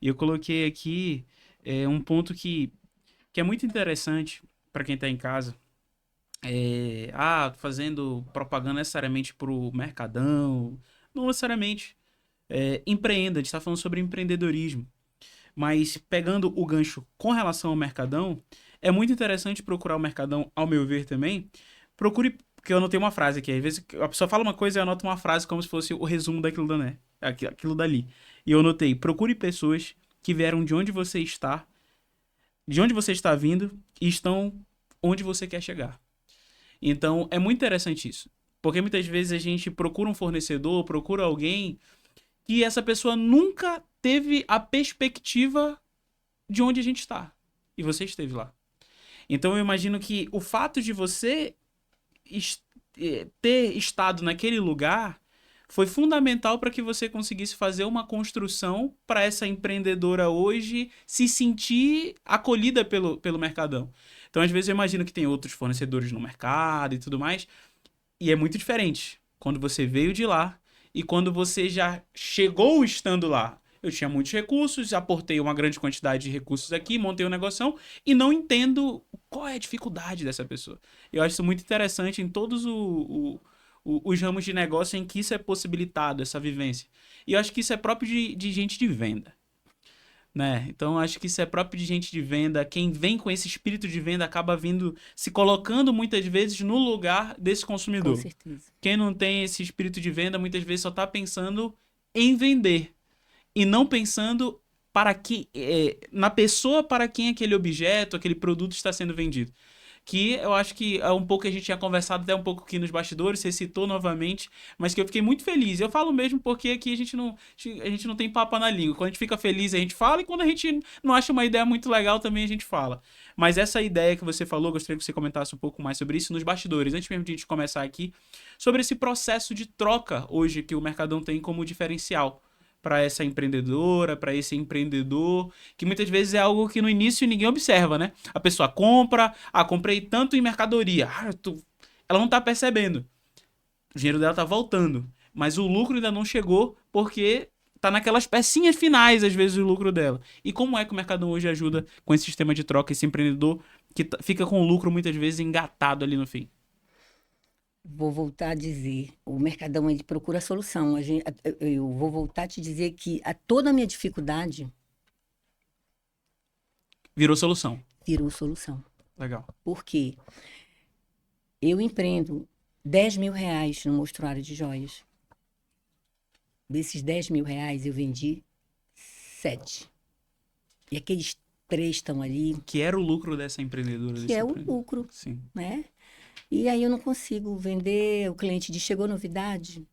E eu coloquei aqui um ponto que é muito interessante pra quem tá em casa. Fazendo propaganda necessariamente pro Mercadão, não necessariamente. Empreenda, a gente tá falando sobre empreendedorismo. Mas pegando o gancho com relação ao Mercadão, é muito interessante procurar o Mercadão, ao meu ver também. Procure, porque eu anotei uma frase aqui. Às vezes a pessoa fala uma coisa e eu anoto uma frase como se fosse o resumo daquilo, aquilo dali. E eu anotei: procure pessoas que vieram de onde você está, de onde você está vindo e estão onde você quer chegar. Então é muito interessante isso. Porque muitas vezes a gente procura um fornecedor, procura alguém que essa pessoa nunca teve a perspectiva de onde a gente está. E você esteve lá. Então eu imagino que o fato de você ter estado naquele lugar foi fundamental para que você conseguisse fazer uma construção para essa empreendedora hoje se sentir acolhida pelo Mercadão. Então, às vezes, eu imagino que tem outros fornecedores no mercado e tudo mais, e é muito diferente quando você veio de lá e quando você já chegou estando lá. Eu tinha muitos recursos, aportei uma grande quantidade de recursos aqui, montei um negoção e não entendo qual é a dificuldade dessa pessoa. Eu acho isso muito interessante em todos os ramos de negócio em que isso é possibilitado, essa vivência. E eu acho que isso é próprio de gente de venda. Né? Então, eu acho que isso é próprio de gente de venda. Quem vem com esse espírito de venda acaba vindo, se colocando muitas vezes no lugar desse Com consumidor. certeza. Quem não tem esse espírito de venda, muitas vezes só está pensando em vender e não pensando na pessoa para quem aquele objeto, aquele produto está sendo vendido. Que eu acho que é um pouco que a gente tinha conversado até um pouco aqui nos bastidores, você citou novamente, mas que eu fiquei muito feliz. Eu falo mesmo porque aqui a gente não tem papo na língua. Quando a gente fica feliz, a gente fala, e quando a gente não acha uma ideia muito legal, também a gente fala. Mas essa ideia que você falou, gostaria que você comentasse um pouco mais sobre isso nos bastidores, antes mesmo de a gente começar aqui, sobre esse processo de troca hoje que o Mercadão tem como diferencial para essa empreendedora, para esse empreendedor, que muitas vezes é algo que no início ninguém observa, né? A pessoa compra, comprei tanto em mercadoria, ela não tá percebendo. O dinheiro dela tá voltando, mas o lucro ainda não chegou porque tá naquelas pecinhas finais, às vezes, o lucro dela. E como é que o Mercadão hoje ajuda com esse sistema de troca, esse empreendedor que fica com o lucro muitas vezes engatado ali no fim? Vou voltar a dizer, o Mercadão ele procura solução. Eu vou voltar a te dizer que toda a minha dificuldade Virou solução. virou solução. Legal. Por quê? Eu empreendo R$ 10.000 no mostruário de joias. Desses R$ 10.000 eu vendi 7. E aqueles 3 estão ali, Que era o lucro dessa empreendedora? que desse é o empreendedor? lucro, Sim. né? E aí eu não consigo vender. O cliente diz, chegou novidade?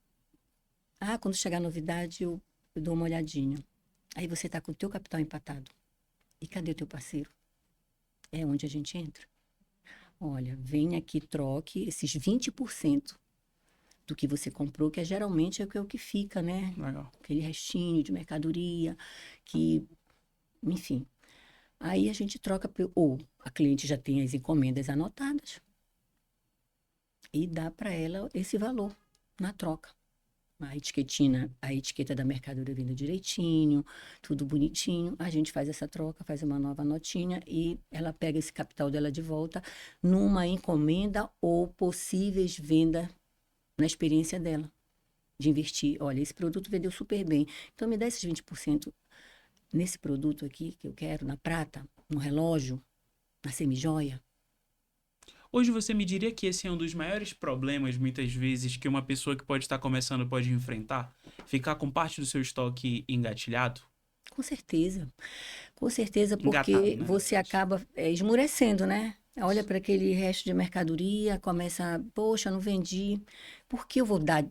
Quando chegar novidade eu dou uma olhadinha. Aí você está com o teu capital empatado. E cadê o teu parceiro? É onde a gente entra. Olha, vem aqui, troque esses 20% do que você comprou, que geralmente é o que fica, né? Legal. Aquele restinho de mercadoria, que, enfim. Aí a gente troca, ou a cliente já tem as encomendas anotadas e dá para ela esse valor na troca. A etiqueta da mercadoria vindo direitinho, tudo bonitinho. A gente faz essa troca, faz uma nova notinha e ela pega esse capital dela de volta numa encomenda ou possíveis vendas na experiência dela, de investir. Olha, esse produto vendeu super bem, então me dá esses 20% nesse produto aqui que eu quero, na prata, no relógio, na semijoia. Hoje você me diria que esse é um dos maiores problemas, muitas vezes, que uma pessoa que pode estar começando pode enfrentar? Ficar com parte do seu estoque engatilhado? Com certeza, Engatado, porque né, na você verdade. acaba esmurecendo, né? Olha para aquele resto de mercadoria, começa, poxa, não vendi. Por que eu vou dar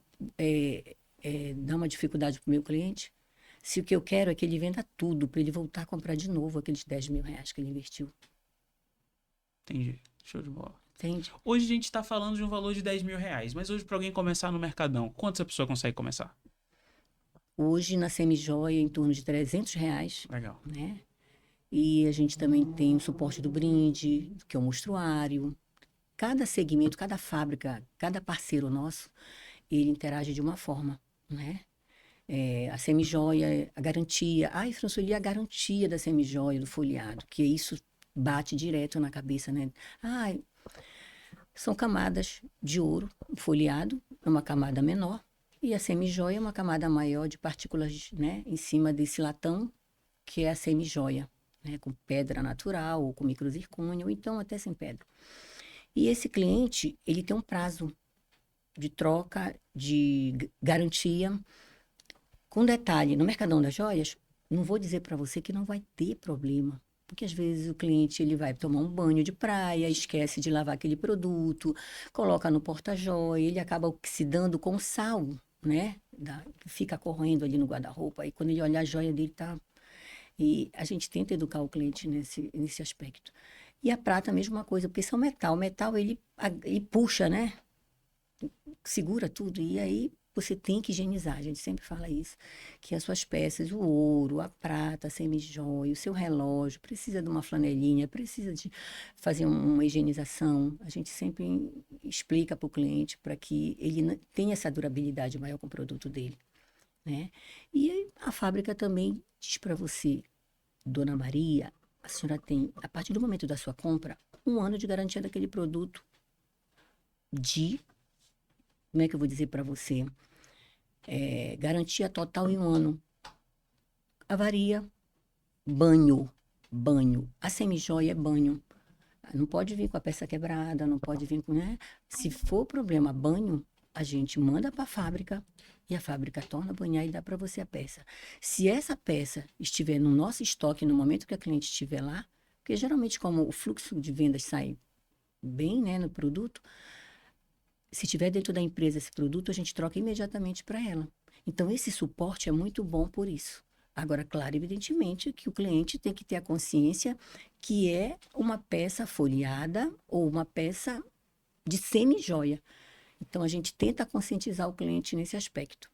uma dificuldade para o meu cliente? Se o que eu quero é que ele venda tudo, para ele voltar a comprar de novo aqueles 10 mil reais que ele investiu. Entendi. Show de bola. Entende? Hoje a gente está falando de um valor de 10 mil reais, mas hoje para alguém começar no Mercadão, quanto essa pessoa consegue começar? Hoje, na semijoia, em torno de 300 reais, Legal. né? E a gente também tem o suporte do brinde, que é o mostruário. Cada segmento, cada fábrica, cada parceiro nosso, ele interage de uma forma, né? A semijoia, a garantia. Ai, Françoeli, a garantia da semijoia, do folheado, que isso bate direto na cabeça, né? Ai, são camadas de ouro, o folheado é uma camada menor, e a semijoia é uma camada maior de partículas, né, em cima desse latão, que é a semijoia, né, com pedra natural, ou com microzircônio, ou então até sem pedra. E esse cliente, ele tem um prazo de troca, de garantia. Com detalhe, no Mercadão das Joias, não vou dizer para você que não vai ter problema. Porque às vezes o cliente ele vai tomar um banho de praia, esquece de lavar aquele produto, coloca no porta-joia, ele acaba oxidando com sal, né? Fica correndo ali no guarda-roupa, aí quando ele olha a joia dele tá. E a gente tenta educar o cliente nesse aspecto. E a prata, a mesma coisa, porque são metal. O metal, ele puxa, né? Segura tudo. E aí você tem que higienizar. A gente sempre fala isso. Que as suas peças, o ouro, a prata, a semijoia, o seu relógio, precisa de uma flanelinha, precisa de fazer uma higienização. A gente sempre explica para o cliente para que ele tenha essa durabilidade maior com o produto dele, né? E a fábrica também diz para você, Dona Maria, a senhora tem, a partir do momento da sua compra, 1 ano de garantia daquele produto de, como é que eu vou dizer para você? Garantia total em 1 ano. Avaria, banho. A semijoia é banho. Não pode vir com a peça quebrada, não pode vir com, né? Se for problema banho, a gente manda para a fábrica e a fábrica torna a banhar e dá para você a peça. Se essa peça estiver no nosso estoque no momento que a cliente estiver lá, porque geralmente como o fluxo de vendas sai bem, né, no produto, se tiver dentro da empresa esse produto, a gente troca imediatamente para ela. Então, esse suporte é muito bom por isso. Agora, claro, evidentemente que o cliente tem que ter a consciência que é uma peça folheada ou uma peça de semi-joia. Então, a gente tenta conscientizar o cliente nesse aspecto,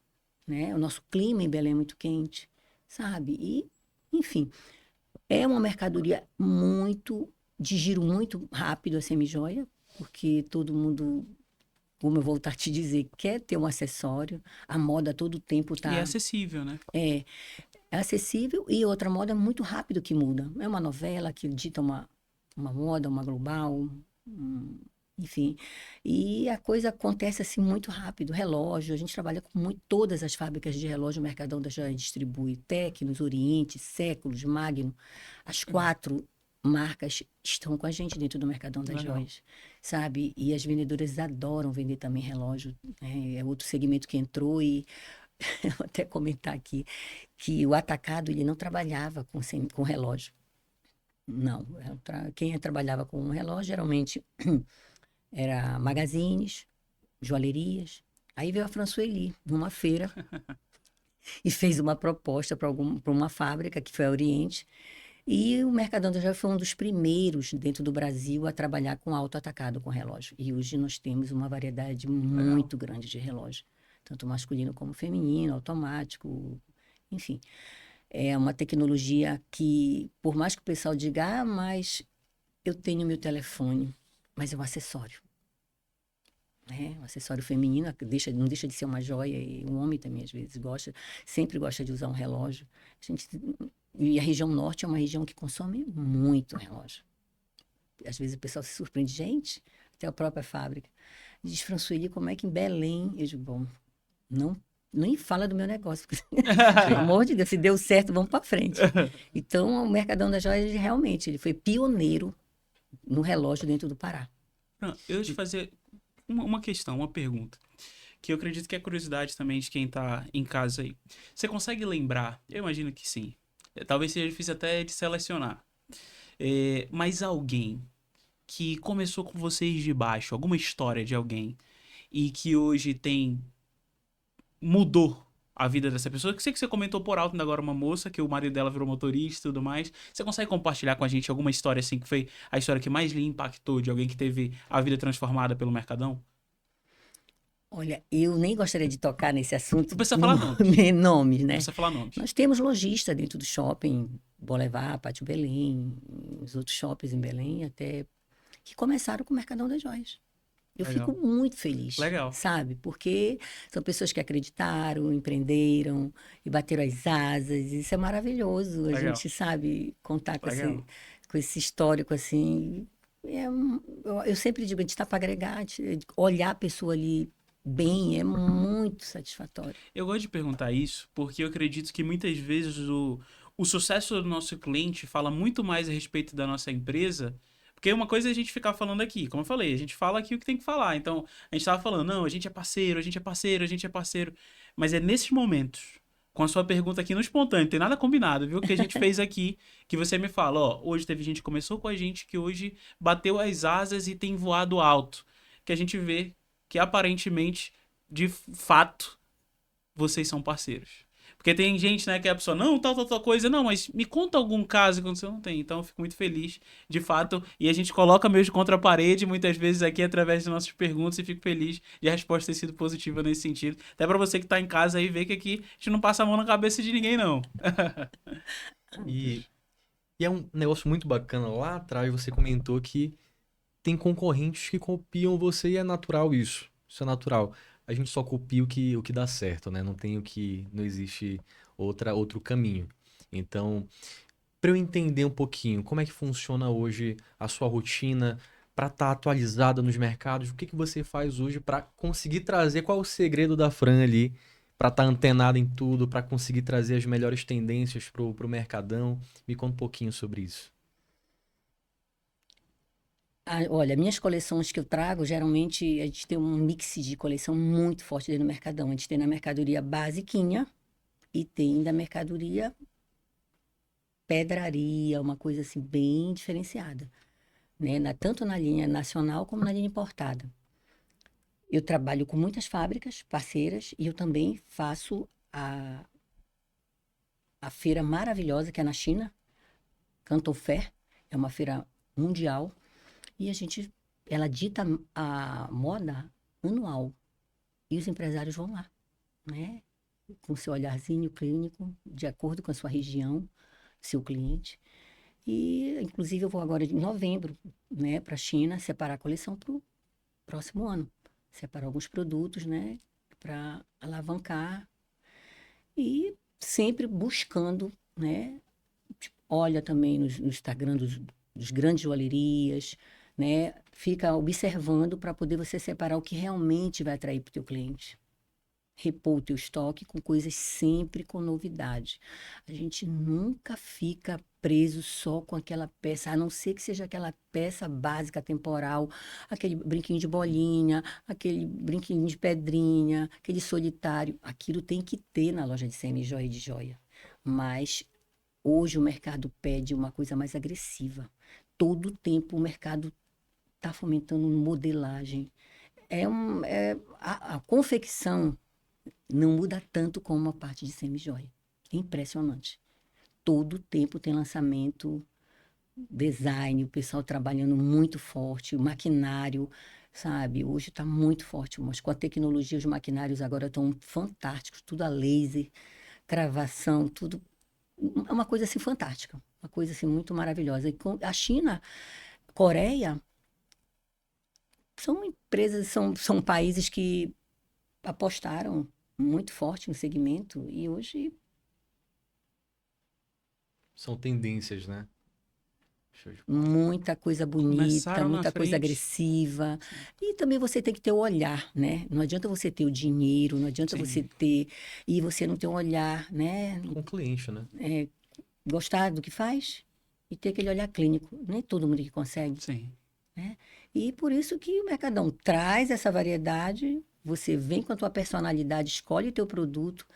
né? O nosso clima em Belém é muito quente, sabe? E, enfim, é uma mercadoria de giro muito rápido a semi-joia, porque todo mundo, como eu vou voltar a te dizer, quer ter um acessório. A moda todo tempo E é tá acessível, né? é, é acessível e outra moda muito rápido que muda. É uma novela que dita uma moda, uma global, enfim. E a coisa acontece assim muito rápido. Relógio, a gente trabalha com todas as fábricas de relógio, o Mercadão da Joia distribui Tecnos, Oriente, Séculos, Magno. As 4 marcas estão com a gente dentro do Mercadão das Legal. Joias, sabe? E as vendedoras adoram vender também relógio, né? É outro segmento que entrou e eu vou até comentar aqui que o atacado ele não trabalhava com relógio. Não, quem trabalhava com relógio geralmente era magazines, joalherias. Aí veio a Françoeli numa feira e fez uma proposta para uma fábrica que foi a Oriente E o Mercadão da Joia foi um dos primeiros dentro do Brasil a trabalhar com autoatacado com relógio. E hoje nós temos uma variedade Legal. muito grande de relógio, tanto masculino como feminino, automático, enfim. É uma tecnologia que, por mais que o pessoal diga, mas eu tenho meu telefone, mas é um acessório. Né? Um acessório feminino, não deixa de ser uma joia, e um homem também às vezes gosta, sempre gosta de usar um relógio. E a região norte é uma região que consome muito relógio. Às vezes o pessoal se surpreende, gente, até a própria fábrica. Diz, Françoeli, como é que em Belém? Eu digo, bom, não, nem fala do meu negócio, porque, pelo amor de Deus, se deu certo, vamos para frente. Então, o Mercadão das Joias, realmente, ele foi pioneiro no relógio dentro do Pará. Fran, eu ia te fazer uma questão, uma pergunta, que eu acredito que é curiosidade também de quem tá em casa aí. Você consegue lembrar? Eu imagino que sim. Talvez seja difícil até de selecionar. Mas alguém que começou com vocês de baixo, alguma história de alguém, e que hoje mudou a vida dessa pessoa. Que sei que você comentou por alto ainda agora uma moça, que o marido dela virou motorista e tudo mais. Você consegue compartilhar com a gente alguma história assim que foi a história que mais lhe impactou de alguém que teve a vida transformada pelo Mercadão? Olha, eu nem gostaria de tocar nesse Não assunto, precisa falar nomes. nomes, Não né? precisa falar nomes. Nós temos lojista dentro do shopping, Boulevard, Pátio Belém, os outros shoppings em Belém, até que começaram com o Mercadão das Joias. Eu fico Legal. muito feliz, Legal. sabe? Porque são pessoas que acreditaram, empreenderam e bateram as asas. Isso é maravilhoso. A Legal. gente sabe contar Legal. com esse histórico assim. Eu sempre digo, a gente está para agregar, olhar a pessoa ali bem é muito satisfatório. Eu gosto de perguntar isso porque eu acredito que muitas vezes o sucesso do nosso cliente fala muito mais a respeito da nossa empresa. Porque uma coisa é a gente ficar falando aqui, como eu falei, a gente fala aqui o que tem que falar. Então, a gente tava falando, não, a gente é parceiro, a gente é parceiro, a gente é parceiro. Mas é nesses momentos, com a sua pergunta aqui no espontâneo, não tem nada combinado, viu? Que a gente fez aqui, que você me fala, ó, hoje teve gente que começou com a gente, que hoje bateu as asas e tem voado alto. Que a gente vê que aparentemente, de fato, vocês são parceiros. Porque tem gente, né, que é a pessoa, não, tal coisa, não, mas me conta algum caso que você não tem. Então eu fico muito feliz, de fato, e a gente coloca mesmo contra a parede, muitas vezes aqui, através das nossas perguntas, e fico feliz de a resposta ter sido positiva nesse sentido. Até pra você que tá em casa aí, ver que aqui a gente não passa a mão na cabeça de ninguém, não. E, e é um negócio muito bacana. Lá atrás você comentou que tem concorrentes que copiam você e é natural isso. Isso é natural. A gente só copia o que dá certo, né? Não tem o que. Não existe outro caminho. Então, para eu entender um pouquinho como é que funciona hoje a sua rotina, para estar atualizada nos mercados, o que que você faz hoje para conseguir trazer, qual é o segredo da Fran ali, para estar antenada em tudo, para conseguir trazer as melhores tendências pro mercadão? Me conta um pouquinho sobre isso. Olha, minhas coleções que eu trago, geralmente a gente tem um mix de coleção muito forte dentro do Mercadão. A gente tem na mercadoria basiquinha e tem da mercadoria pedraria, uma coisa assim bem diferenciada, né? Tanto na linha nacional como na linha importada. Eu trabalho com muitas fábricas parceiras e eu também faço a feira maravilhosa que é na China, Canton Fair, é uma feira mundial e ela dita a moda anual e os empresários vão lá, né? Com seu olharzinho clínico, de acordo com a sua região, seu cliente. E, inclusive, eu vou agora em novembro, né, para a China, separar a coleção para o próximo ano. Separar alguns produtos, né, para alavancar e sempre buscando, né, olha também no Instagram dos grandes joalherias, né, fica observando para poder você separar o que realmente vai atrair para o teu cliente. Repor o teu estoque com coisas sempre com novidade. A gente nunca fica preso só com aquela peça, a não ser que seja aquela peça básica temporal, aquele brinquinho de bolinha, aquele brinquinho de pedrinha, aquele solitário. Aquilo tem que ter na loja de semi-joia e de joia. Mas hoje o mercado pede uma coisa mais agressiva. Todo o tempo o mercado está fomentando modelagem. A confecção não muda tanto como a parte de semi-joia. É impressionante. todo tempo tem lançamento, design, o pessoal trabalhando muito forte, o maquinário, sabe? Hoje está muito forte, mas com a tecnologia, os maquinários agora estão fantásticos, tudo a laser, cravação, tudo. É uma coisa assim fantástica, uma coisa assim muito maravilhosa. E a China, Coreia, são empresas, são países que apostaram muito forte no segmento e hoje São tendências, né? Show de bola. muita coisa bonita, Começaram na muita coisa frente. agressiva. Sim. E também você tem que ter o olhar, né? Não adianta você ter o dinheiro, não adianta você Sim. ter e você não ter um olhar, né? Com o cliente, né? Gostar do que faz e ter aquele olhar clínico. Nem todo mundo que consegue, Sim. né? E por isso que o Mercadão traz essa variedade. Você vem com a tua personalidade, escolhe o teu produto,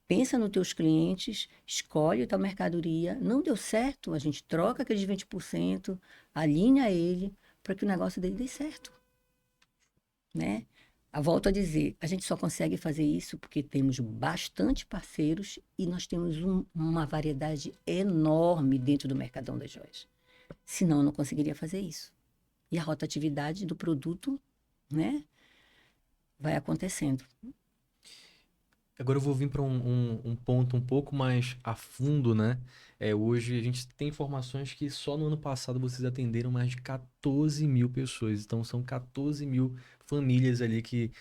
pensa nos teus clientes, escolhe a tua mercadoria. Não deu certo, a gente troca aqueles 20%, alinha ele para que o negócio dele dê certo, né? Volto a dizer, a gente só consegue fazer isso porque temos bastante parceiros e nós temos uma variedade enorme dentro do Mercadão das Joias. Senão, eu não conseguiria fazer isso. E a rotatividade do produto, né, vai acontecendo. Agora eu vou vir para um ponto um pouco mais a fundo, né? Hoje a gente tem informações que só no ano passado vocês atenderam mais de 14 mil pessoas. Então são 14 mil famílias ali que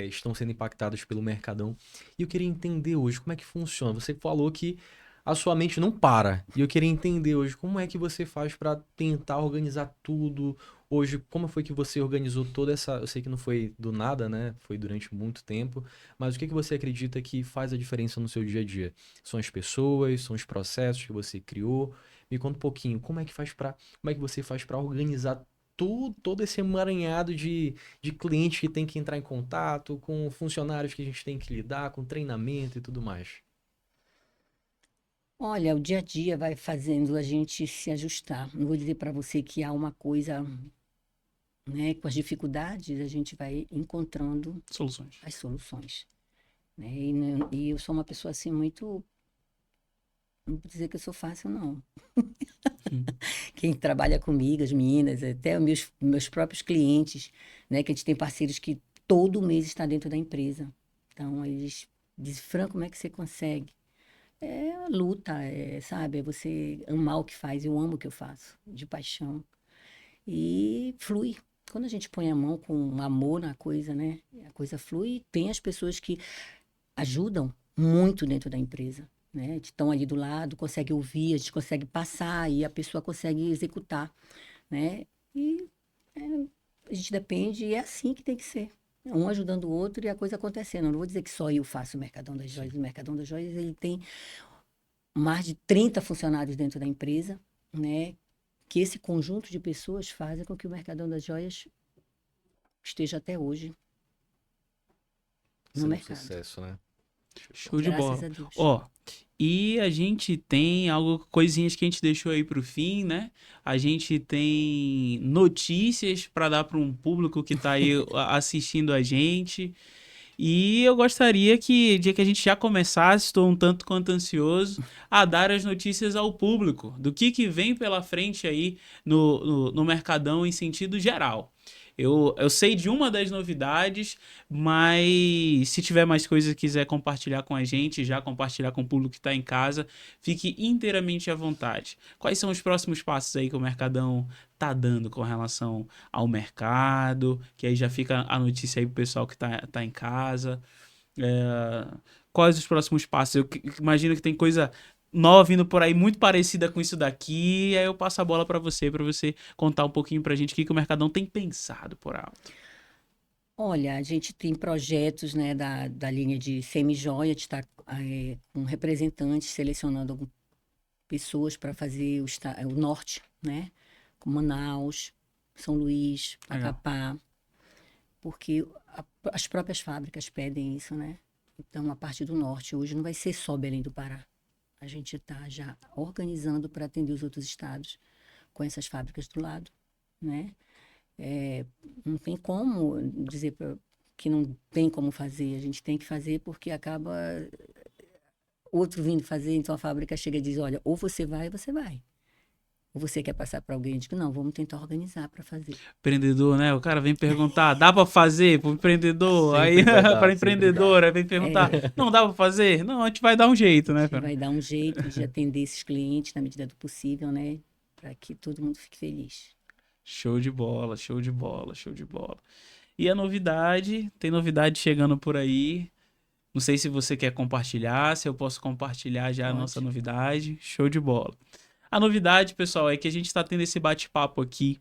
estão sendo impactadas pelo Mercadão. E eu queria entender hoje como é que funciona. Você falou que a sua mente não para. E eu queria entender hoje como é que você faz para tentar organizar tudo. Hoje, como foi que você organizou toda essa. Eu sei que não foi do nada, né? Foi durante muito tempo. Mas o que que você acredita que faz a diferença no seu dia a dia? São as pessoas, são os processos que você criou? Me conta um pouquinho, como é que você faz para organizar todo esse emaranhado de clientes que tem que entrar em contato, com funcionários que a gente tem que lidar, com treinamento e tudo mais? Olha, o dia a dia vai fazendo a gente se ajustar. Não vou dizer para você que há uma coisa, né, com as dificuldades, a gente vai encontrando Soluções. as soluções, né? E eu sou uma pessoa assim muito, não vou dizer que eu sou fácil, não. Hum. Quem trabalha comigo, as meninas, até os meus próprios clientes, né, que a gente tem parceiros que todo mês está dentro da empresa. Então, eles dizem, Fran, como é que você consegue? É a luta, sabe? É você amar o que faz. Eu amo o que eu faço, de paixão. E flui. Quando a gente põe a mão com amor na coisa, né? A coisa flui. E tem as pessoas que ajudam muito dentro da empresa, né? Estão ali do lado, consegue ouvir, a gente consegue passar e a pessoa consegue executar, né? E é, a gente depende e é assim que tem que ser. Um ajudando o outro e a coisa acontecendo. Eu não vou dizer que só eu faço o Mercadão das Joias. O Mercadão das Joias, ele tem mais de 30 funcionários dentro da empresa, né? Que esse conjunto de pessoas fazem com que o Mercadão das Joias esteja até hoje no Sendo um mercado. sucesso, né? Show de Graças bola. a Deus. Ó, e a gente tem algo, coisinhas que a gente deixou aí pro fim, né? A gente tem notícias para dar para um público que tá aí assistindo a gente. E eu gostaria que, dia que a gente já começasse, estou um tanto quanto ansioso, a dar as notícias ao público do que vem pela frente aí no Mercadão em sentido geral. Eu sei de uma das novidades, mas se tiver mais coisas que quiser compartilhar com a gente, já compartilhar com o público que está em casa, fique inteiramente à vontade. Quais são os próximos passos aí que o Mercadão tá dando com relação ao mercado? Que aí já fica a notícia aí pro pessoal que tá em casa. É, quais os próximos passos? Imagino que tem coisa nova vindo por aí, muito parecida com isso daqui. Aí eu passo a bola para você contar um pouquinho pra gente o que o Mercadão tem pensado por alto. Olha, a gente tem projetos, né, da linha de semi-joia, a gente está com representantes selecionando pessoas para fazer o norte, né? Com Manaus, São Luís, Legal. Macapá, porque as próprias fábricas pedem isso, né? Então, a parte do norte hoje não vai ser só Belém do Pará. A gente está já organizando para atender os outros estados com essas fábricas do lado, né? Não tem como dizer que não tem como fazer. A gente tem que fazer porque acaba outro vindo fazer, então a fábrica chega e diz, olha, ou você vai, ou você quer passar para alguém? Eu digo, não, vamos tentar organizar para fazer. Empreendedor, né? O cara vem perguntar, dá pra fazer pro empreendedor? Sempre Aí, vai dar, pra sempre empreendedora, vem perguntar, não dá pra fazer? Não, a gente vai dar um jeito, né, A gente Fran? vai dar um jeito de atender esses clientes na medida do possível, né? Para que todo mundo fique feliz. Show de bola, show de bola, show de bola. E a novidade, tem novidade chegando por aí. Não sei se você quer compartilhar, se eu posso compartilhar já a nossa Pode. novidade. Show de bola. A novidade, pessoal, é que a gente está tendo esse bate-papo aqui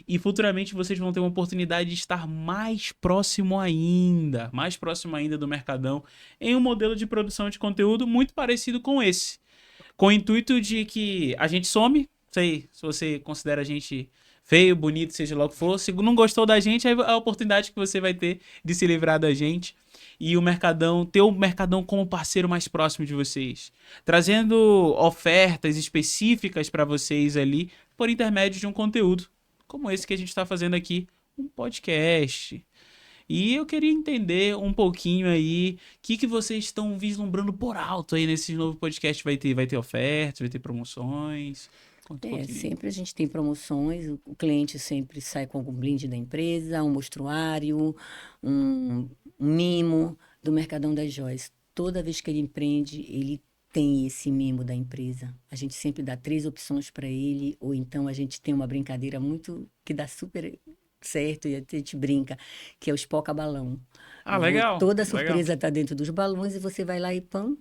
e futuramente vocês vão ter uma oportunidade de estar mais próximo ainda do Mercadão, em um modelo de produção de conteúdo muito parecido com esse. Com o intuito de que a gente some, sei se você considera a gente feio, bonito, seja lá o que for. Se não gostou da gente, é a oportunidade que você vai ter de se livrar da gente. E o Mercadão, ter o Mercadão como parceiro mais próximo de vocês. Trazendo ofertas específicas para vocês ali, por intermédio de um conteúdo, como esse que a gente está fazendo aqui, um podcast. E eu queria entender um pouquinho aí, o que vocês estão vislumbrando por alto aí nesse novo podcast. Vai ter ofertas, vai ter promoções? Conta um pouquinho. Sempre a gente tem promoções, o cliente sempre sai com algum brinde da empresa, um mostruário, um mimo do Mercadão das Joias. Toda vez que ele empreende, ele tem esse mimo da empresa. A gente sempre dá 3 opções para ele, ou então a gente tem uma brincadeira muito que dá super certo e a gente brinca, que é o Espoca Balão. Ah, legal. Toda a legal. surpresa está dentro dos balões e você vai lá e pão,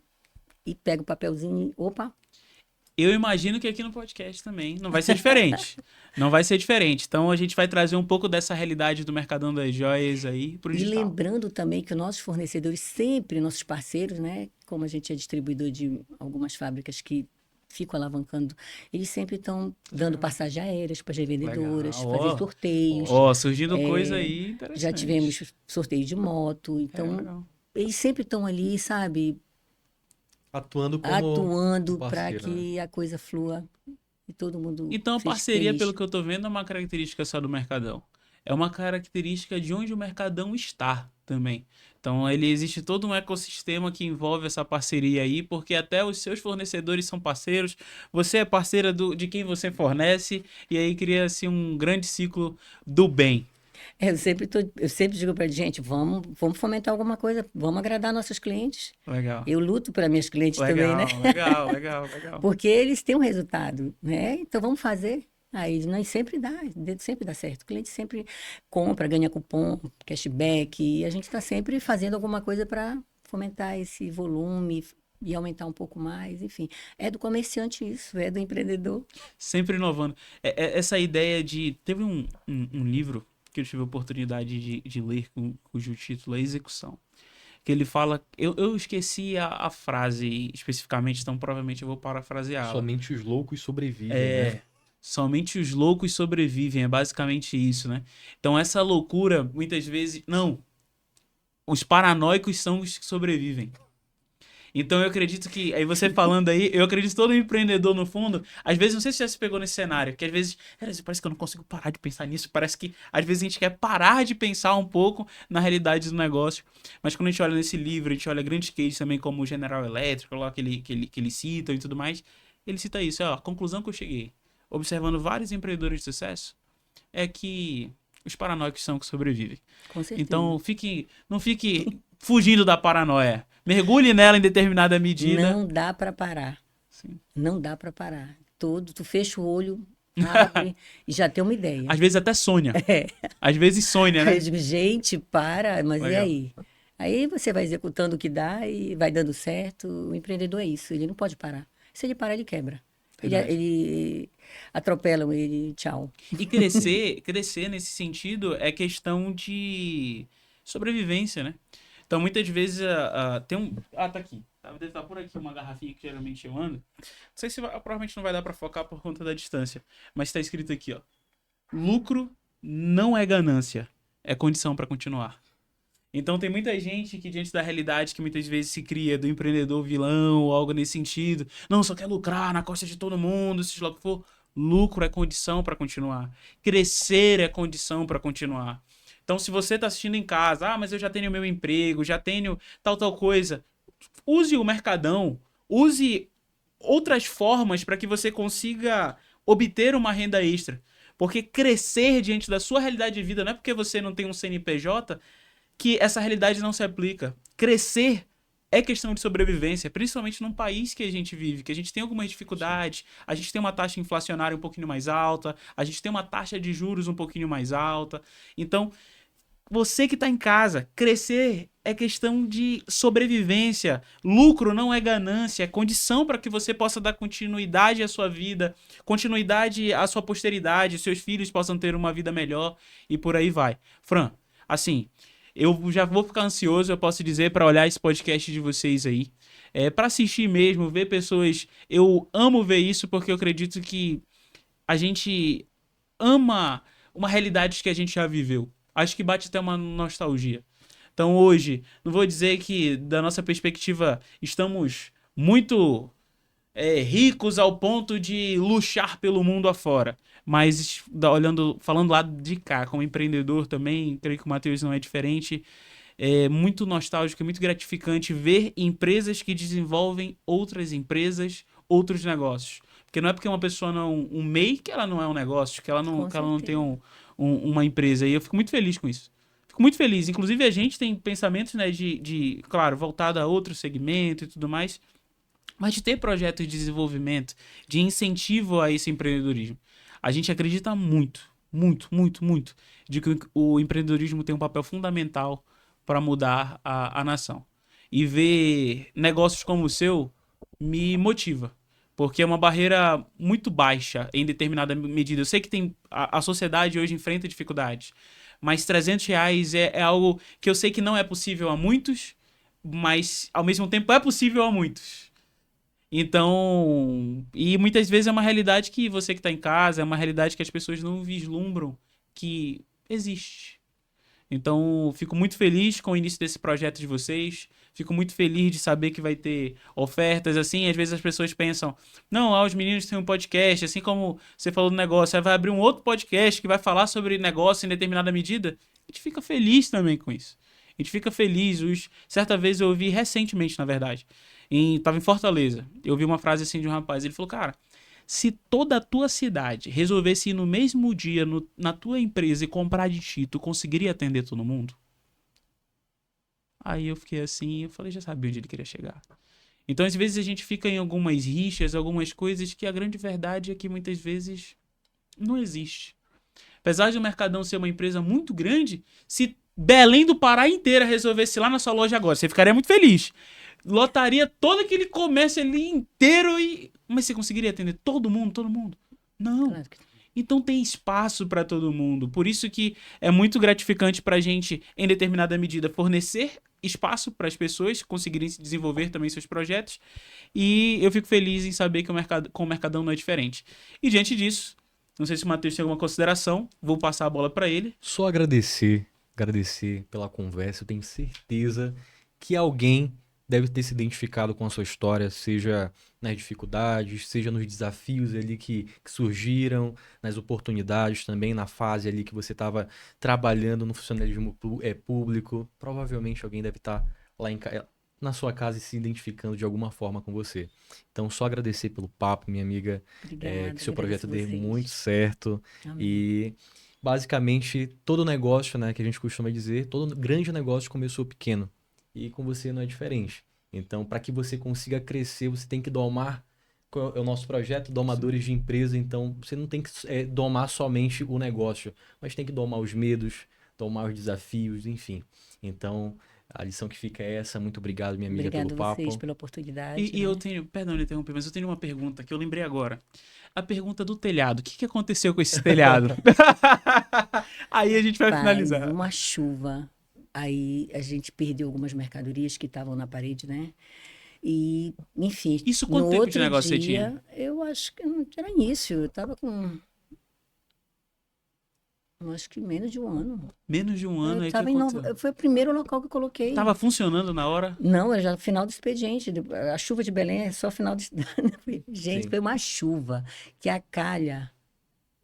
e pega o papelzinho e opa, Eu imagino que aqui no podcast também não vai ser diferente. Não vai ser diferente. Então a gente vai trazer um pouco dessa realidade do Mercadão das Joias aí pro E digital. lembrando também que os nossos fornecedores, sempre nossos parceiros, né? Como a gente é distribuidor de algumas fábricas que ficam alavancando, eles sempre estão dando passagens aéreas para as revendedoras, Legal. fazer Ó. sorteios. Ó, surgindo coisa aí interessante. Já tivemos sorteio de moto. Então, legal. eles sempre estão ali, sabe, Atuando como atuando para parceiro, né? que a coisa flua e todo mundo Então a seja parceria, feliz. pelo que eu tô vendo, é uma característica só do Mercadão. É uma característica de onde o Mercadão está também. Então ele existe todo um ecossistema que envolve essa parceria aí, porque até os seus fornecedores são parceiros, você é parceira de quem você fornece, e aí cria-se um grande ciclo do bem. Eu sempre digo para gente, vamos fomentar alguma coisa, vamos agradar nossos clientes. Legal. Eu luto para minhas clientes também, né? Legal. Porque eles têm um resultado, né? Então vamos fazer. Aí nós sempre dá certo. O cliente sempre compra, ganha cupom, cashback, e a gente está sempre fazendo alguma coisa para fomentar esse volume e aumentar um pouco mais, enfim. É do comerciante isso, é do empreendedor. Sempre inovando. Essa ideia de... Teve um livro que eu tive a oportunidade de ler, cujo título é Execução. Que ele fala... Eu esqueci a frase especificamente, então provavelmente eu vou parafraseá-la. Somente os loucos sobrevivem, né? Somente os loucos sobrevivem, é basicamente isso, né? Então essa loucura, muitas vezes... Não, os paranoicos são os que sobrevivem. Então eu acredito que, aí você falando aí, eu acredito que todo empreendedor no fundo, às vezes, não sei se você já se pegou nesse cenário, que às vezes, parece que eu não consigo parar de pensar nisso, parece que às vezes a gente quer parar de pensar um pouco na realidade do negócio, mas quando a gente olha nesse livro, a gente olha grandes cases também como o General Electric, lá que ele cita e tudo mais, ele cita isso, ó, a conclusão que eu cheguei, observando vários empreendedores de sucesso, é que os paranoicos são os que sobrevivem. Com certeza. Então, não fique fugindo da paranoia. Mergulhe nela em determinada medida. Não dá para parar. Sim. Não dá para parar. Tu fecha o olho, abre e já tem uma ideia. Às vezes até sonha. É. Às vezes sonha, né? Aí eu digo, gente, para, mas Legal. e aí? Aí você vai executando o que dá e vai dando certo. O empreendedor é isso, ele não pode parar. Se ele parar, ele quebra. Verdade. Ele atropelam ele, tchau. E crescer nesse sentido é questão de sobrevivência, né? Então, muitas vezes tem um... Ah, tá aqui. Deve estar por aqui uma garrafinha que geralmente eu ando. Não sei se provavelmente não vai dar pra focar por conta da distância. Mas tá escrito aqui, ó. Lucro não é ganância, é condição pra continuar. Então tem muita gente que, diante da realidade que muitas vezes se cria do empreendedor vilão ou algo nesse sentido, não, só quer lucrar na costa de todo mundo, seja lá o que for. Lucro é condição para continuar. Crescer é condição para continuar. Então, se você está assistindo em casa, mas eu já tenho meu emprego, já tenho tal coisa, use o Mercadão, use outras formas para que você consiga obter uma renda extra. Porque crescer diante da sua realidade de vida não é porque você não tem um CNPJ que essa realidade não se aplica. Crescer é questão de sobrevivência, principalmente num país que a gente vive, que a gente tem algumas dificuldades, a gente tem uma taxa inflacionária um pouquinho mais alta, a gente tem uma taxa de juros um pouquinho mais alta. Então, você que está em casa, crescer é questão de sobrevivência. Lucro não é ganância, é condição para que você possa dar continuidade à sua vida, continuidade à sua posteridade, seus filhos possam ter uma vida melhor e por aí vai. Fran, assim, eu já vou ficar ansioso, eu posso dizer, para olhar esse podcast de vocês aí. Para assistir mesmo, ver pessoas. Eu amo ver isso porque eu acredito que a gente ama uma realidade que a gente já viveu. Acho que bate até uma nostalgia. Então hoje, não vou dizer que da nossa perspectiva estamos muito ricos ao ponto de luxar pelo mundo afora. Mas olhando, falando lá de cá, como empreendedor também, creio que o Matheus não é diferente. É muito nostálgico, é muito gratificante ver empresas que desenvolvem outras empresas, outros negócios. Porque não é porque uma pessoa não. Um MEI que ela não é um negócio, que ela Com não tem certeza. uma empresa. E eu fico muito feliz com isso. Fico muito feliz. Inclusive, a gente tem pensamentos, né, claro, voltado a outro segmento e tudo mais, mas de ter projetos de desenvolvimento, de incentivo a esse empreendedorismo. A gente acredita muito, muito, muito, muito, de que o empreendedorismo tem um papel fundamental para mudar a nação. E ver negócios como o seu me motiva. Porque é uma barreira muito baixa em determinada medida. Eu sei que a sociedade hoje enfrenta dificuldades, mas R$ 300 é algo que eu sei que não é possível a muitos, mas ao mesmo tempo é possível a muitos. Então, e muitas vezes é uma realidade que você que está em casa, é uma realidade que as pessoas não vislumbram que existe. Então, fico muito feliz com o início desse projeto de vocês. Fico muito feliz de saber que vai ter ofertas, assim. Às vezes as pessoas pensam, não, os meninos têm um podcast, assim como você falou do negócio, aí vai abrir um outro podcast que vai falar sobre negócio em determinada medida. A gente fica feliz também com isso. A gente fica feliz. Certa vez eu ouvi recentemente, na verdade, tava em Fortaleza. Eu ouvi uma frase assim de um rapaz. Ele falou, cara, se toda a tua cidade resolvesse ir no mesmo dia na tua empresa e comprar de ti, tu conseguiria atender todo mundo? Aí eu fiquei assim, eu falei, já sabia onde ele queria chegar. Então, às vezes, a gente fica em algumas rixas, algumas coisas que a grande verdade é que muitas vezes não existe. Apesar de o Mercadão ser uma empresa muito grande, se Belém do Pará inteira resolvesse ir lá na sua loja agora, você ficaria muito feliz. Lotaria todo aquele comércio ali inteiro e... Mas você conseguiria atender todo mundo, todo mundo? Não. Claro que Então tem espaço para todo mundo. Por isso que é muito gratificante para a gente, em determinada medida, fornecer espaço para as pessoas conseguirem se desenvolver também seus projetos. E eu fico feliz em saber que com o Mercadão não é diferente. E diante disso, não sei se o Matheus tem alguma consideração, vou passar a bola para ele. Só agradecer pela conversa. Eu tenho certeza que alguém deve ter se identificado com a sua história, seja nas dificuldades, seja nos desafios ali que surgiram, nas oportunidades também, na fase ali que você estava trabalhando no funcionalismo público. Provavelmente alguém deve estar lá na sua casa e se identificando de alguma forma com você. Então, só agradecer pelo papo, minha amiga, obrigada, que seu projeto agradeço dê vocês. muito certo. Amém. E basicamente todo negócio, né, que a gente costuma dizer, todo grande negócio começou pequeno. E com você não é diferente. Então, para que você consiga crescer, você tem que domar. Qual é o nosso projeto? Domadores de empresa. Então, você não tem que domar somente o negócio, mas tem que domar os medos, domar os desafios, enfim. Então, a lição que fica é essa. Muito obrigado, minha amiga, pelo Obrigado a vocês papo. pela oportunidade, E né? eu tenho, perdão de interromper, mas eu tenho uma pergunta que eu lembrei agora. A pergunta do telhado. O que aconteceu com esse telhado? Aí a gente vai Faz finalizar. uma chuva. Aí a gente perdeu algumas mercadorias que estavam na parede, né? E, enfim, Isso no quanto tempo de outro negócio você dia, tinha? eu acho que não era início. Eu tava com, eu acho que menos de um ano. Menos de um ano Eu aí que tava aconteceu. foi o primeiro local que eu coloquei. Tava funcionando na hora? Não, era já final do expediente. A chuva de Belém é só final de... Gente, Sim. foi uma chuva que a calha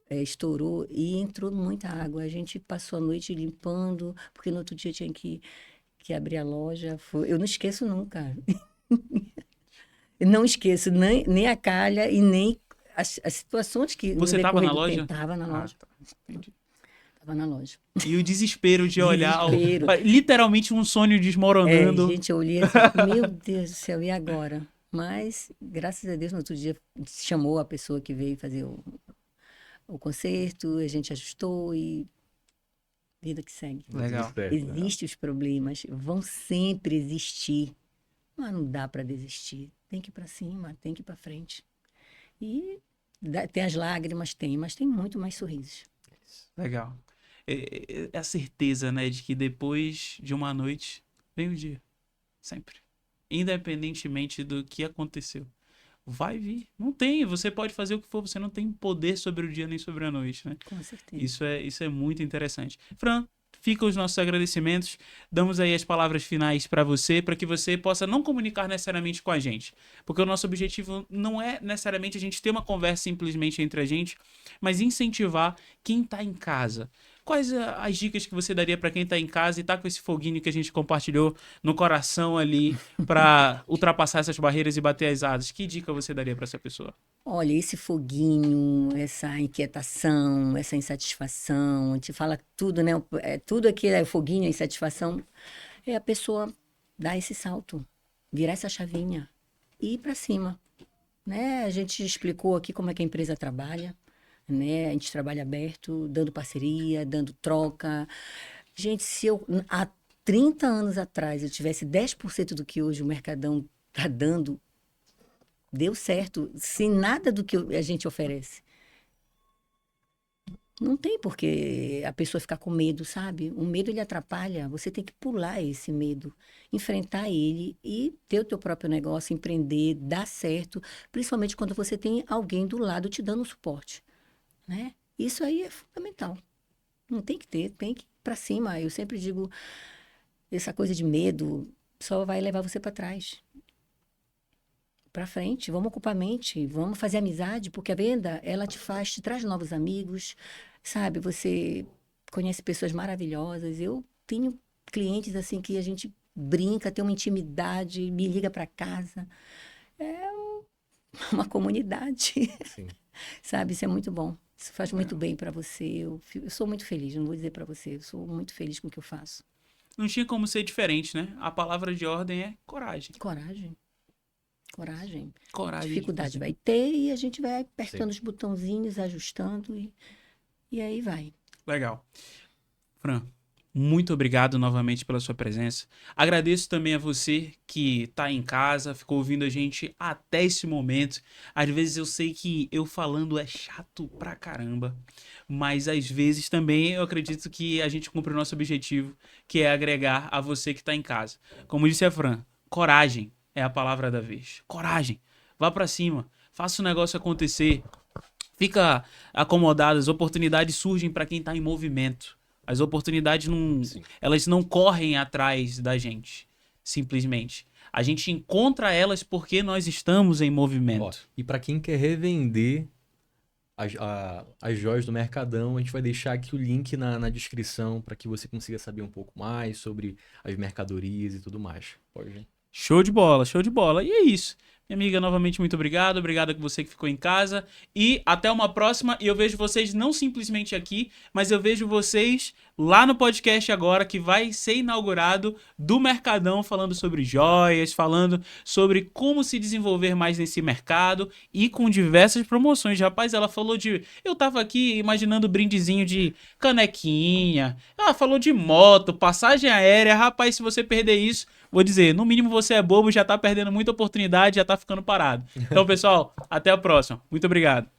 estourou e entrou muita água. A gente passou a noite limpando, porque no outro dia tinha que abrir a loja. Eu não esqueço nunca. Eu não esqueço nem a calha e nem as situações que no Você tava decorrer na do loja? tempo, tava na loja. Tá. Entendi. Tava na loja. E o desespero de olhar, Desespero. literalmente um sonho desmoronando. Gente, eu olhei assim, meu Deus do céu, e agora? Mas, graças a Deus, no outro dia chamou a pessoa que veio fazer o concerto, a gente ajustou e vida que segue. Legal. Existem os problemas, vão sempre existir, mas não dá para desistir. Tem que ir para cima, tem que ir para frente. E tem as lágrimas, mas tem muito mais sorrisos. Legal. É a certeza, né, de que depois de uma noite vem o dia. Sempre. Independentemente do que aconteceu. Vai vir. Não tem. Você pode fazer o que for. Você não tem poder sobre o dia nem sobre a noite, né? Com certeza. Isso é muito interessante. Fran, ficam os nossos agradecimentos. Damos aí as palavras finais para você, para que você possa não comunicar necessariamente com a gente. Porque o nosso objetivo não é necessariamente a gente ter uma conversa simplesmente entre a gente, mas incentivar quem está em casa. Quais as dicas que você daria para quem está em casa e está com esse foguinho que a gente compartilhou no coração ali para ultrapassar essas barreiras e bater as asas? Que dica você daria para essa pessoa? Olha, esse foguinho, essa inquietação, essa insatisfação, a gente fala tudo, né? Tudo aquilo é foguinho, a insatisfação, é a pessoa dar esse salto, virar essa chavinha e ir para cima, né? A gente explicou aqui como é que a empresa trabalha, né? A gente trabalha aberto, dando parceria, dando troca. Gente, se eu há 30 anos atrás eu tivesse 10% do que hoje o Mercadão está dando, deu certo, sem nada do que a gente oferece. Não tem por que a pessoa ficar com medo, sabe? O medo, ele atrapalha. Você tem que pular esse medo, enfrentar ele e ter o teu próprio negócio, empreender, dar certo, principalmente quando você tem alguém do lado te dando suporte, né? Isso aí é fundamental. Não tem que ter, tem que ir para cima. Eu sempre digo, essa coisa de medo só vai levar você para trás. Para frente, vamos ocupar a mente, vamos fazer amizade, porque a venda, ela te traz novos amigos, sabe? Você conhece pessoas maravilhosas. Eu tenho clientes assim que a gente brinca, tem uma intimidade, me liga para casa. É uma comunidade, Sim. sabe? Isso é muito bom. Isso faz muito bem para você. Eu sou muito feliz, não vou dizer para você, eu sou muito feliz com o que eu faço. Não tinha como ser diferente, né? A palavra de ordem é coragem. Coragem. Coragem. Coragem. Dificuldade vai ter e a gente vai apertando os botãozinhos, ajustando e aí vai. Legal. Fran, muito obrigado novamente pela sua presença. Agradeço também a você que está em casa, ficou ouvindo a gente até esse momento. Às vezes eu sei que eu falando é chato pra caramba, mas às vezes também eu acredito que a gente cumpre o nosso objetivo, que é agregar a você que está em casa. Como disse a Fran, coragem é a palavra da vez. Coragem. Vá pra cima. Faça o negócio acontecer. Fica acomodado. As oportunidades surgem para quem tá em movimento. As oportunidades elas não correm atrás da gente. Simplesmente. A gente encontra elas porque nós estamos em movimento. Ó, e para quem quer revender as joias do Mercadão, a gente vai deixar aqui o link na descrição para que você consiga saber um pouco mais sobre as mercadorias e tudo mais. Pode ver. Show de bola, show de bola. E é isso. Minha amiga, novamente, muito obrigado. Obrigado a você que ficou em casa. E até uma próxima. E eu vejo vocês não simplesmente aqui, mas eu vejo vocês lá no podcast agora, que vai ser inaugurado, do Mercadão, falando sobre joias, falando sobre como se desenvolver mais nesse mercado e com diversas promoções. Rapaz, ela falou de... Eu tava aqui imaginando brindezinho de canequinha. Ela falou de moto, passagem aérea. Rapaz, se você perder isso, vou dizer, no mínimo você é bobo, já tá perdendo muita oportunidade, já tá ficando parado. Então, pessoal, até a próxima. Muito obrigado.